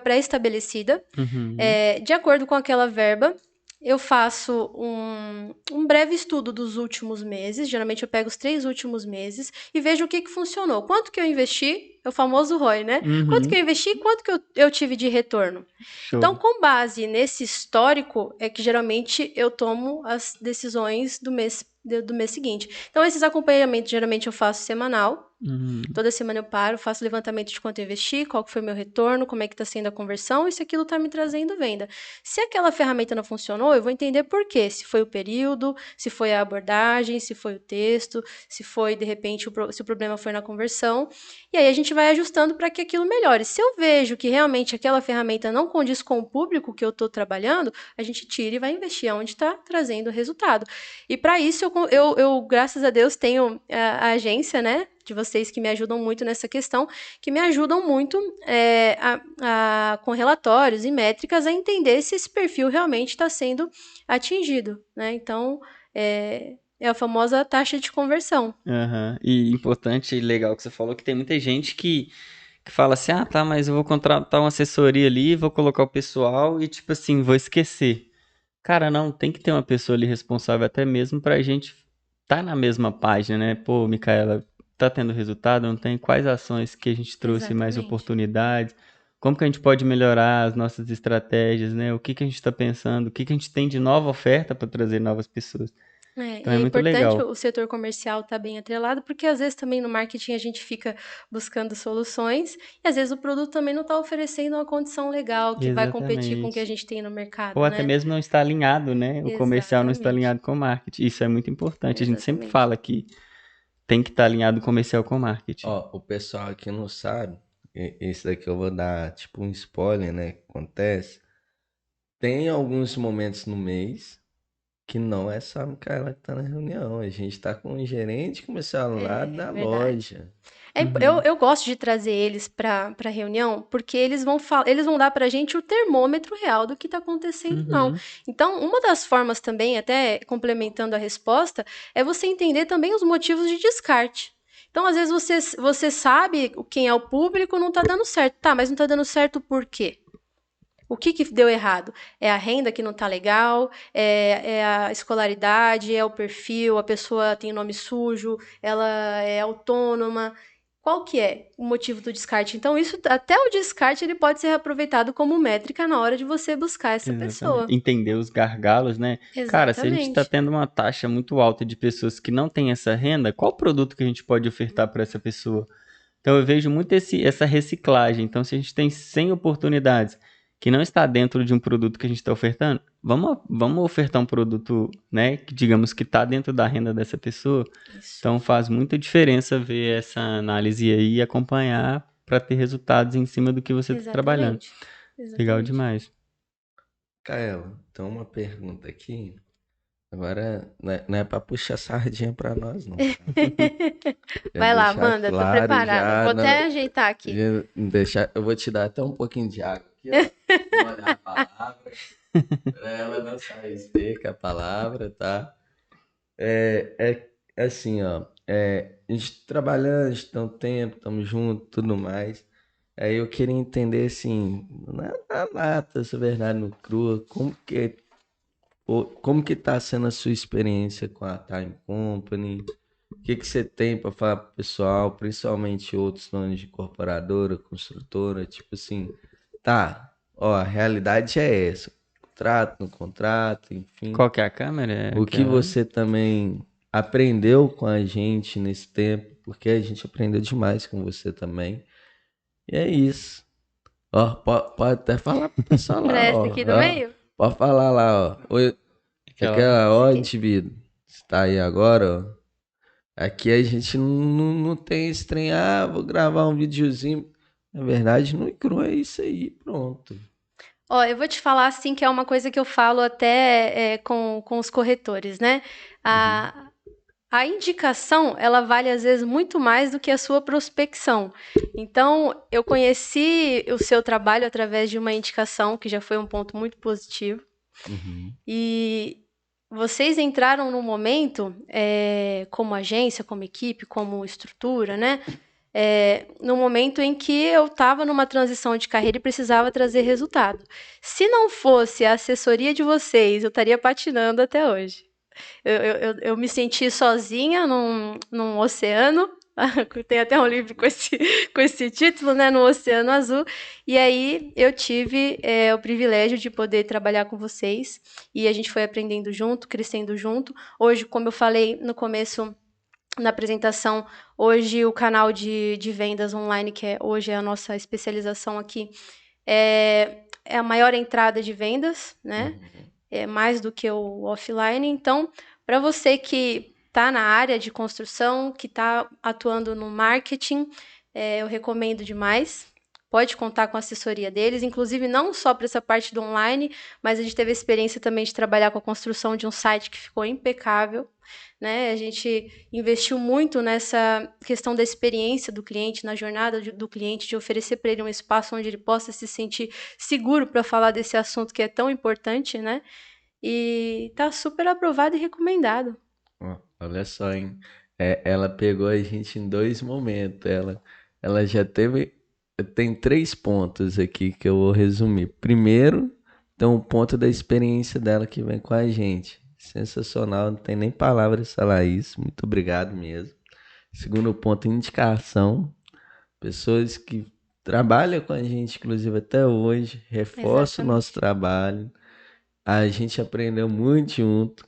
pré-estabelecida. Uhum. De acordo com aquela verba, eu faço um breve estudo dos últimos meses. Geralmente eu pego os 3 últimos meses e vejo o que funcionou. Quanto que eu investi, é o famoso ROI, né? Quanto que Uhum. eu investi e quanto que eu tive de retorno. Então, Show. com base nesse histórico, é que geralmente eu tomo as decisões do mês seguinte. Então, esses acompanhamentos geralmente eu faço semanal. Uhum. Toda semana eu paro, faço levantamento de quanto eu investi, qual que foi o meu retorno, como é que está sendo a conversão e se aquilo está me trazendo venda. Se aquela ferramenta não funcionou, eu vou entender por quê. Se foi o período, se foi a abordagem, se foi o texto, se foi, de repente, se o problema foi na conversão. E aí a gente vai ajustando para que aquilo melhore. Se eu vejo que realmente aquela ferramenta não condiz com o público que eu estou trabalhando, a gente tira e vai investir onde está trazendo resultado. E para isso, eu, graças a Deus, tenho a agência, né? de vocês que me ajudam muito nessa questão, que me ajudam muito com relatórios e métricas a entender se esse perfil realmente está sendo atingido, né? Então, é a famosa taxa de conversão. Aham. E importante e legal que você falou que tem muita gente que fala assim, ah, tá, mas eu vou contratar uma assessoria ali, vou colocar o pessoal e, tipo assim, vou esquecer. Cara, não, tem que ter uma pessoa ali responsável até mesmo pra gente tá na mesma página, né? Pô, Micaela, tá tendo resultado? Não tem? Quais ações que a gente trouxe mais Exatamente. oportunidades? Como que a gente pode melhorar as nossas estratégias, né? O que que a gente está pensando? O que que a gente tem de nova oferta para trazer novas pessoas? Então E é é muito importante legal. o setor comercial estar bem atrelado, porque às vezes também no marketing a gente fica buscando soluções e às vezes o produto também não está oferecendo uma condição legal que vai competir com o que a Exatamente. gente tem no Ou mercado, até né? mesmo não está alinhado, né? O comercial não está Exatamente. alinhado com o marketing. Isso é muito importante. A gente sempre Exatamente. fala que tem que estar alinhado o comercial com o marketing. Ó, o pessoal aqui não sabe, esse daqui eu vou dar tipo um spoiler, né? Que acontece. Tem alguns momentos no mês que não é só a Micaela que tá na reunião. A gente tá com o gerente comercial lá É da verdade. loja. Uhum. Eu gosto de trazer eles para a reunião, porque eles vão dar para a gente o termômetro real do que está acontecendo, não. Uhum. Então, uma das formas também, até complementando a resposta, é você entender também os motivos de descarte. Então, às vezes, você sabe quem é o público, não está dando certo. Tá, mas não está dando certo por quê? O que deu errado? É a renda que não está legal, é a escolaridade, é o perfil, a pessoa tem nome sujo, ela é autônoma. Qual que é o motivo do descarte? Então, isso, até o descarte, ele pode ser aproveitado como métrica na hora de você buscar essa Exatamente. pessoa. Entender os gargalos, né? Cara, se a gente está Exatamente. tendo uma taxa muito alta de pessoas que não têm essa renda, qual produto que a gente pode ofertar para essa pessoa? Então eu vejo muito essa reciclagem. Então, se a gente tem 100 oportunidades que não está dentro de um produto que a gente está ofertando, vamos ofertar um produto, né, que digamos que está dentro da renda dessa pessoa. Isso. Então faz muita diferença ver essa análise aí e acompanhar para ter resultados em cima do que você está trabalhando. Exatamente. Legal Exatamente. demais. Caio, então uma pergunta aqui. Agora não é pra puxar sardinha pra nós, não, tá? Quero Vai lá, deixar Amanda, tô claro preparada. já. Vou Não, até ajeitar aqui. deixar, eu vou te dar até um pouquinho de água aqui, ó. Molhar a palavra, pra ela não sair seca a palavra, tá? É assim, ó. A gente trabalhando, a gente tem um tempo, estamos juntos, tudo mais. Aí eu queria entender, assim, na lata, essa verdade no crua, como que tá sendo a sua experiência com a Time Company? O que que você tem para falar pro pessoal, principalmente outros donos de incorporadora, construtora, tipo assim, tá, ó, a realidade é essa. Contrato no contrato, enfim. Qual que é a câmera? É O que aquela. você também aprendeu com a gente nesse tempo, porque a gente aprendeu demais com você também. E é isso. Ó, pode até falar pro pessoal Pra lá, essa ó. aqui do Ó, meio? pode falar lá, ó. Oi, Aquela. aquela, Essa ó, aqui. indivíduo. Está aí agora, ó. Aqui a gente não tem esse trem, ah, vou gravar um videozinho. Na verdade, no Icru é isso aí, pronto. Ó, eu vou te falar assim que é uma coisa que eu falo até com os corretores, né? Uhum, A, a indicação, ela vale às vezes muito mais do que a sua prospecção. Então, eu conheci o seu trabalho através de uma indicação, que já foi um ponto muito positivo. uhum, E vocês entraram no momento, como agência, como equipe, como estrutura, né? No momento em que eu estava numa transição de carreira e precisava trazer resultado. Se não fosse a assessoria de vocês, eu estaria patinando até hoje. Eu me senti sozinha num oceano. Tem até um livro com esse título, né? No Oceano Azul. E aí eu tive o privilégio de poder trabalhar com vocês. E a gente foi aprendendo junto, crescendo junto. Hoje, como eu falei no começo na apresentação, hoje o canal de vendas online, hoje é a nossa especialização aqui, é a maior entrada de vendas, né? uhum. É mais do que o offline. Então, para você que está na área de construção, que está atuando no marketing, eu recomendo demais. pode contar com a assessoria deles, inclusive não só para essa parte do online, mas a gente teve a experiência também de trabalhar com a construção de um site que ficou impecável, né? A gente investiu muito nessa questão da experiência do cliente, na jornada do cliente, de oferecer para ele um espaço onde ele possa se sentir seguro para falar desse assunto que é tão importante, né? E tá super aprovado e recomendado. Ó, olha só, hein? Ela pegou a gente em dois momentos. Ela já teve. Tem três pontos aqui que eu vou resumir. Primeiro, tem um ponto da experiência dela que vem com a gente. Sensacional, não tem nem palavras pra falar isso. Muito obrigado mesmo. Segundo ponto, indicação. Pessoas que trabalham com a gente, inclusive até hoje, reforçam o nosso Exatamente. trabalho. A gente aprendeu muito junto.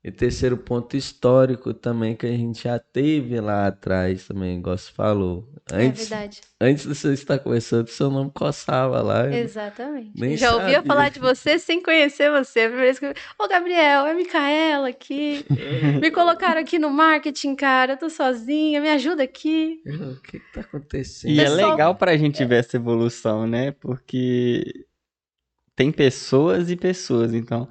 E terceiro ponto histórico também que a gente já teve lá atrás também, igual você falou. É Antes, verdade. antes de você estar conversando, seu nome coçava lá, eu Exatamente. nem Já ouvia falar sabia. de você sem conhecer você. A primeira vez que Ô, Gabriel, é a Micaela aqui. Me colocaram aqui no marketing, cara. Eu tô sozinha, me ajuda aqui. O que que tá E é acontecendo? legal pra gente ver essa evolução, né? Porque tem pessoas e pessoas, então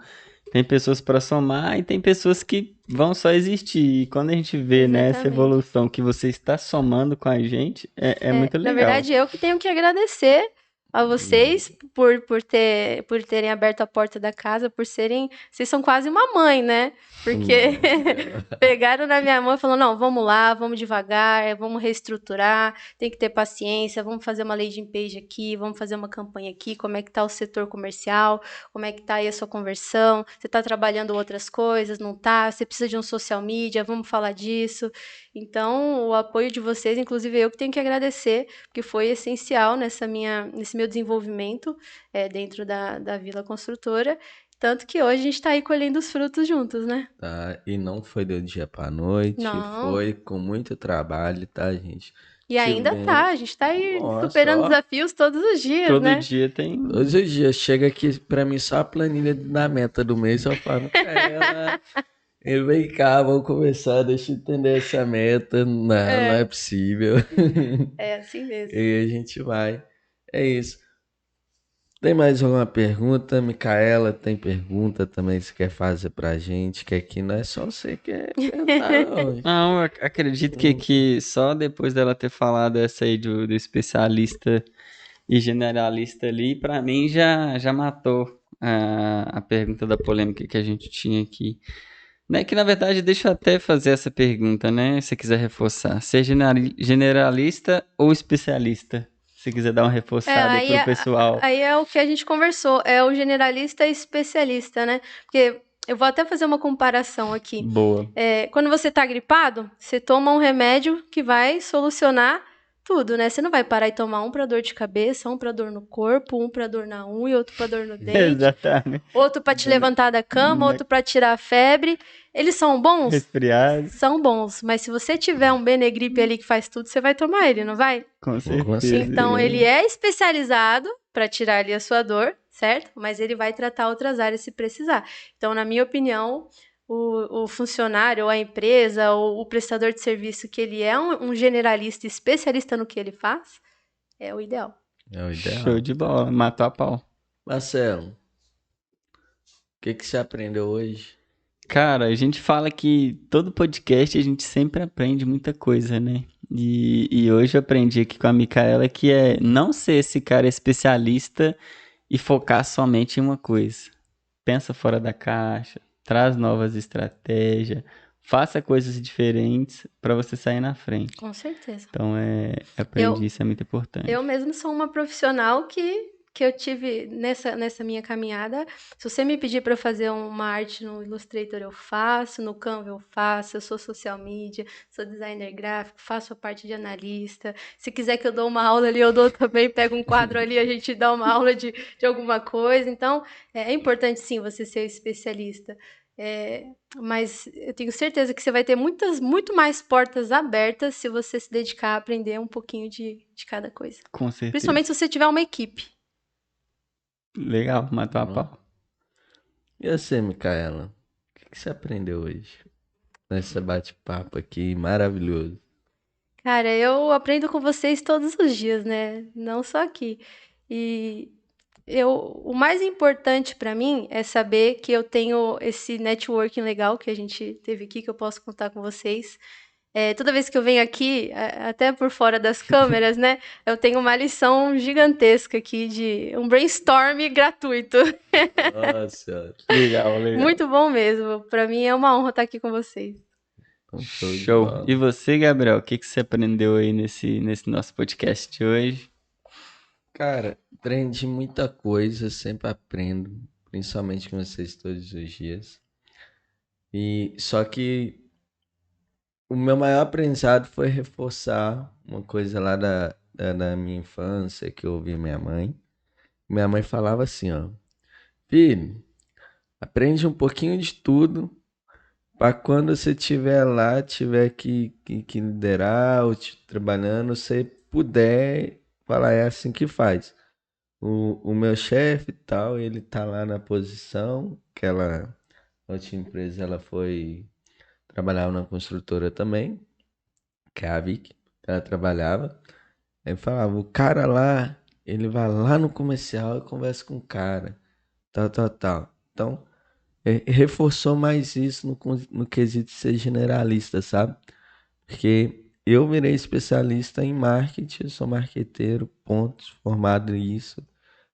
tem pessoas para somar e tem pessoas que vão só existir. E quando a gente vê, né, essa Exatamente. evolução que você está somando com a gente, é muito Na legal. verdade, eu que tenho que agradecer a vocês por terem aberto a porta da casa, por serem. Vocês são quase uma mãe, né? Porque pegaram na minha mão e falaram: não, vamos lá, vamos devagar, vamos reestruturar, tem que ter paciência, vamos fazer uma landing page aqui, vamos fazer uma campanha aqui, como é que tá o setor comercial, como é que tá aí a sua conversão, você tá trabalhando outras coisas, não tá? Você precisa de um social media, vamos falar disso. Então, o apoio de vocês, inclusive eu que tenho que agradecer, porque foi essencial nesse meu desenvolvimento dentro da Vila Construtora. Tanto que hoje a gente está aí colhendo os frutos juntos, né? Tá? E não foi do dia pra noite, Não. foi com muito trabalho, tá, gente? E ainda tá, Tivemos. a gente está aí Nossa, superando ó. desafios todos os dias, Todo né? dia tem. Todos os dias chega aqui pra mim só a planilha da meta do mês, eu falo, cara, vem cá, vamos conversar, deixa eu entender essa meta. Não, não é É, possível. é assim mesmo. E a gente vai. É isso. Tem mais alguma pergunta? Micaela, tem pergunta também que você quer fazer pra gente? Que aqui não é só você que quer perguntar, não. Não, eu acredito que só depois dela ter falado essa aí do especialista e generalista ali, pra mim já matou a pergunta da polêmica que a gente tinha aqui. Né, que na verdade, deixa eu até fazer essa pergunta, né? Se você quiser reforçar. Ser generalista ou especialista? Se quiser dar uma reforçada aí pro pessoal. Aí é o que a gente conversou, é o generalista e especialista, né? Porque eu vou até fazer uma comparação aqui. Boa. Quando você tá gripado, você toma um remédio que vai solucionar tudo, né? Você não vai parar e tomar um para dor de cabeça, um para dor no corpo, um para dor na unha, outro para dor no dente, Exatamente. outro para te levantar da cama, Na- outro para tirar a febre. Eles são bons? Resfriado, São bons, mas se você tiver um Benegripe ali que faz tudo, você vai tomar ele, não vai? com Com certeza. Então, ele certeza. é especializado para tirar ali a sua dor, certo? Mas ele vai tratar outras áreas se precisar. Então, na minha opinião, o funcionário, ou a empresa, ou o prestador de serviço, que ele é um generalista especialista no que ele faz, é o ideal. É o Show ideal. de bola, matou a pau. Marcelo, o que que você aprendeu hoje? Cara, a gente fala que todo podcast a gente sempre aprende muita coisa, né? E hoje eu aprendi aqui com a Micaela que é não ser esse cara especialista e focar somente em uma coisa. Pensa fora da caixa, traz novas estratégias, faça coisas diferentes para você sair na frente. Com certeza. Então, aprendi Eu, isso, é muito importante. eu mesmo sou uma profissional que eu tive nessa minha caminhada. Se você me pedir para fazer uma arte no Illustrator, eu faço, no Canva eu faço, eu sou social media, sou designer gráfico, faço a parte de analista. Se quiser que eu dou uma aula ali, eu dou também, pego um quadro ali, a gente dá uma aula de alguma coisa. Então, é importante sim você ser especialista. Mas eu tenho certeza que você vai ter muito mais portas abertas se você se dedicar a aprender um pouquinho de cada coisa. Com certeza. Principalmente se você tiver uma equipe. Legal, matou a Ó. pau. E você, Micaela? O que que você aprendeu hoje? Nesse bate-papo aqui maravilhoso. Cara, eu aprendo com vocês todos os dias, né? Não só aqui. E o mais importante para mim é saber que eu tenho esse networking legal que a gente teve aqui, que eu posso contar com vocês. Toda vez que eu venho aqui, até por fora das câmeras, né? Eu tenho uma lição gigantesca aqui de um brainstorm gratuito. Nossa, Legal, legal. Muito bom mesmo. Para mim é uma honra estar aqui com vocês. show de Show. bola. E você, Gabriel, o que você aprendeu aí nesse nosso podcast de hoje? Cara, aprendi muita coisa, sempre aprendo, principalmente com vocês todos os dias. E só que o meu maior aprendizado foi reforçar uma coisa lá da minha infância que eu ouvi minha mãe. Minha mãe falava assim, ó, filho, aprende um pouquinho de tudo para quando você estiver lá, tiver que liderar ou trabalhando, você puder falar, é assim que faz. O meu chefe e tal, ele tá lá na posição, que ela, a outra empresa, ela foi trabalhar na construtora também, que é a Vic, ela trabalhava. Aí falava, o cara lá, ele vai lá no comercial e conversa com o cara, tal, tal, tal. Então, reforçou mais isso no quesito de ser generalista, sabe? Porque eu virei especialista em marketing, eu sou marqueteiro, ponto, formado nisso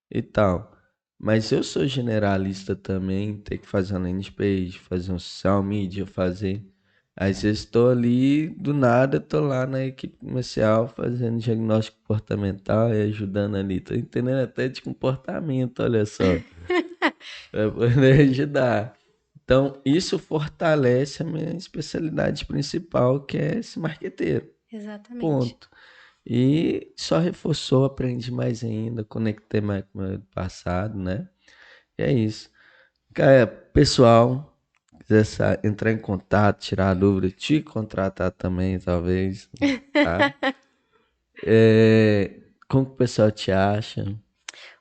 e tal. Mas eu sou generalista também, ter que fazer uma landing page, fazer um social media, fazer. Às vezes estou ali, do nada, estou lá na equipe comercial fazendo diagnóstico comportamental e ajudando ali. Tô entendendo até de comportamento, olha só. Para poder ajudar. Então, isso fortalece a minha especialidade principal, que é esse marqueteiro. Exatamente. Ponto. E só reforçou, aprendi mais ainda, conectei mais com o meu passado, né? E é isso. Cara, pessoal, quiser entrar em contato, tirar dúvida, te contratar também, talvez, tá? Como que o pessoal te acha?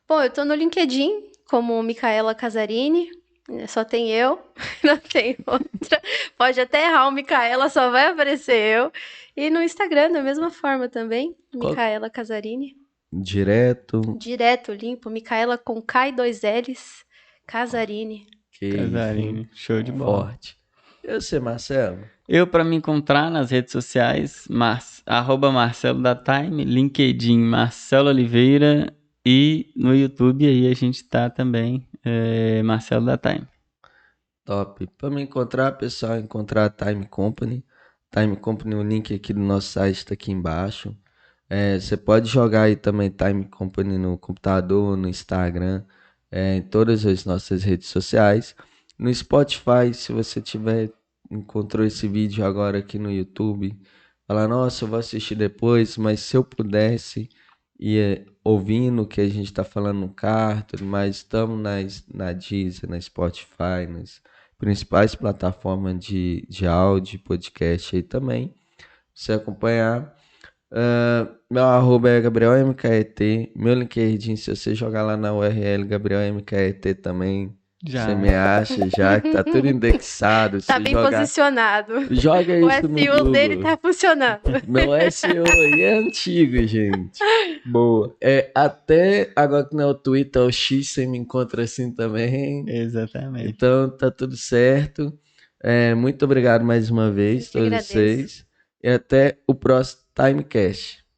Bom, eu tô no LinkedIn como Micaela Casarini. Só tem eu, não tem outra. Pode até errar o Micaela, só vai aparecer eu. E no Instagram, da mesma forma também, Micaela Casarini. Direto? Direto, limpo, Micaela com K e 2 L's, Casarini. Que Casarini, show de bola. forte. Eu sei, Marcelo. Eu, para me encontrar nas redes sociais, @Marcelo da Time, LinkedIn Marcelo Oliveira e no YouTube aí a gente tá também, Marcelo da Time. Top. Para me encontrar, pessoal, encontrar a Time Company. Time Company, o link aqui do nosso site está aqui embaixo. Você pode jogar aí também Time Company no computador, no Instagram, em todas as nossas redes sociais. No Spotify, se você encontrou esse vídeo agora aqui no YouTube, fala, nossa, eu vou assistir depois, mas se eu pudesse ir ouvindo o que a gente está falando no carro, tudo mais, estamos na Deezer, na Spotify, nas principais plataformas de áudio, podcast aí também. Você acompanhar. Meu arroba é Gabriel MKET. Meu LinkedIn, se você jogar lá na URL Gabriel MKET também, Já. você me acha já, que tá tudo indexado. Tá Se bem jogar, posicionado. joga O isso no SEO Google. dele tá funcionando. Meu SEO aí é antigo, gente. Boa. Até agora que não é o Twitter, é o X, você me encontra assim também. Exatamente. Então tá tudo certo. Muito obrigado mais uma vez, Eu que todos agradeço. vocês. E até o próximo Timecast.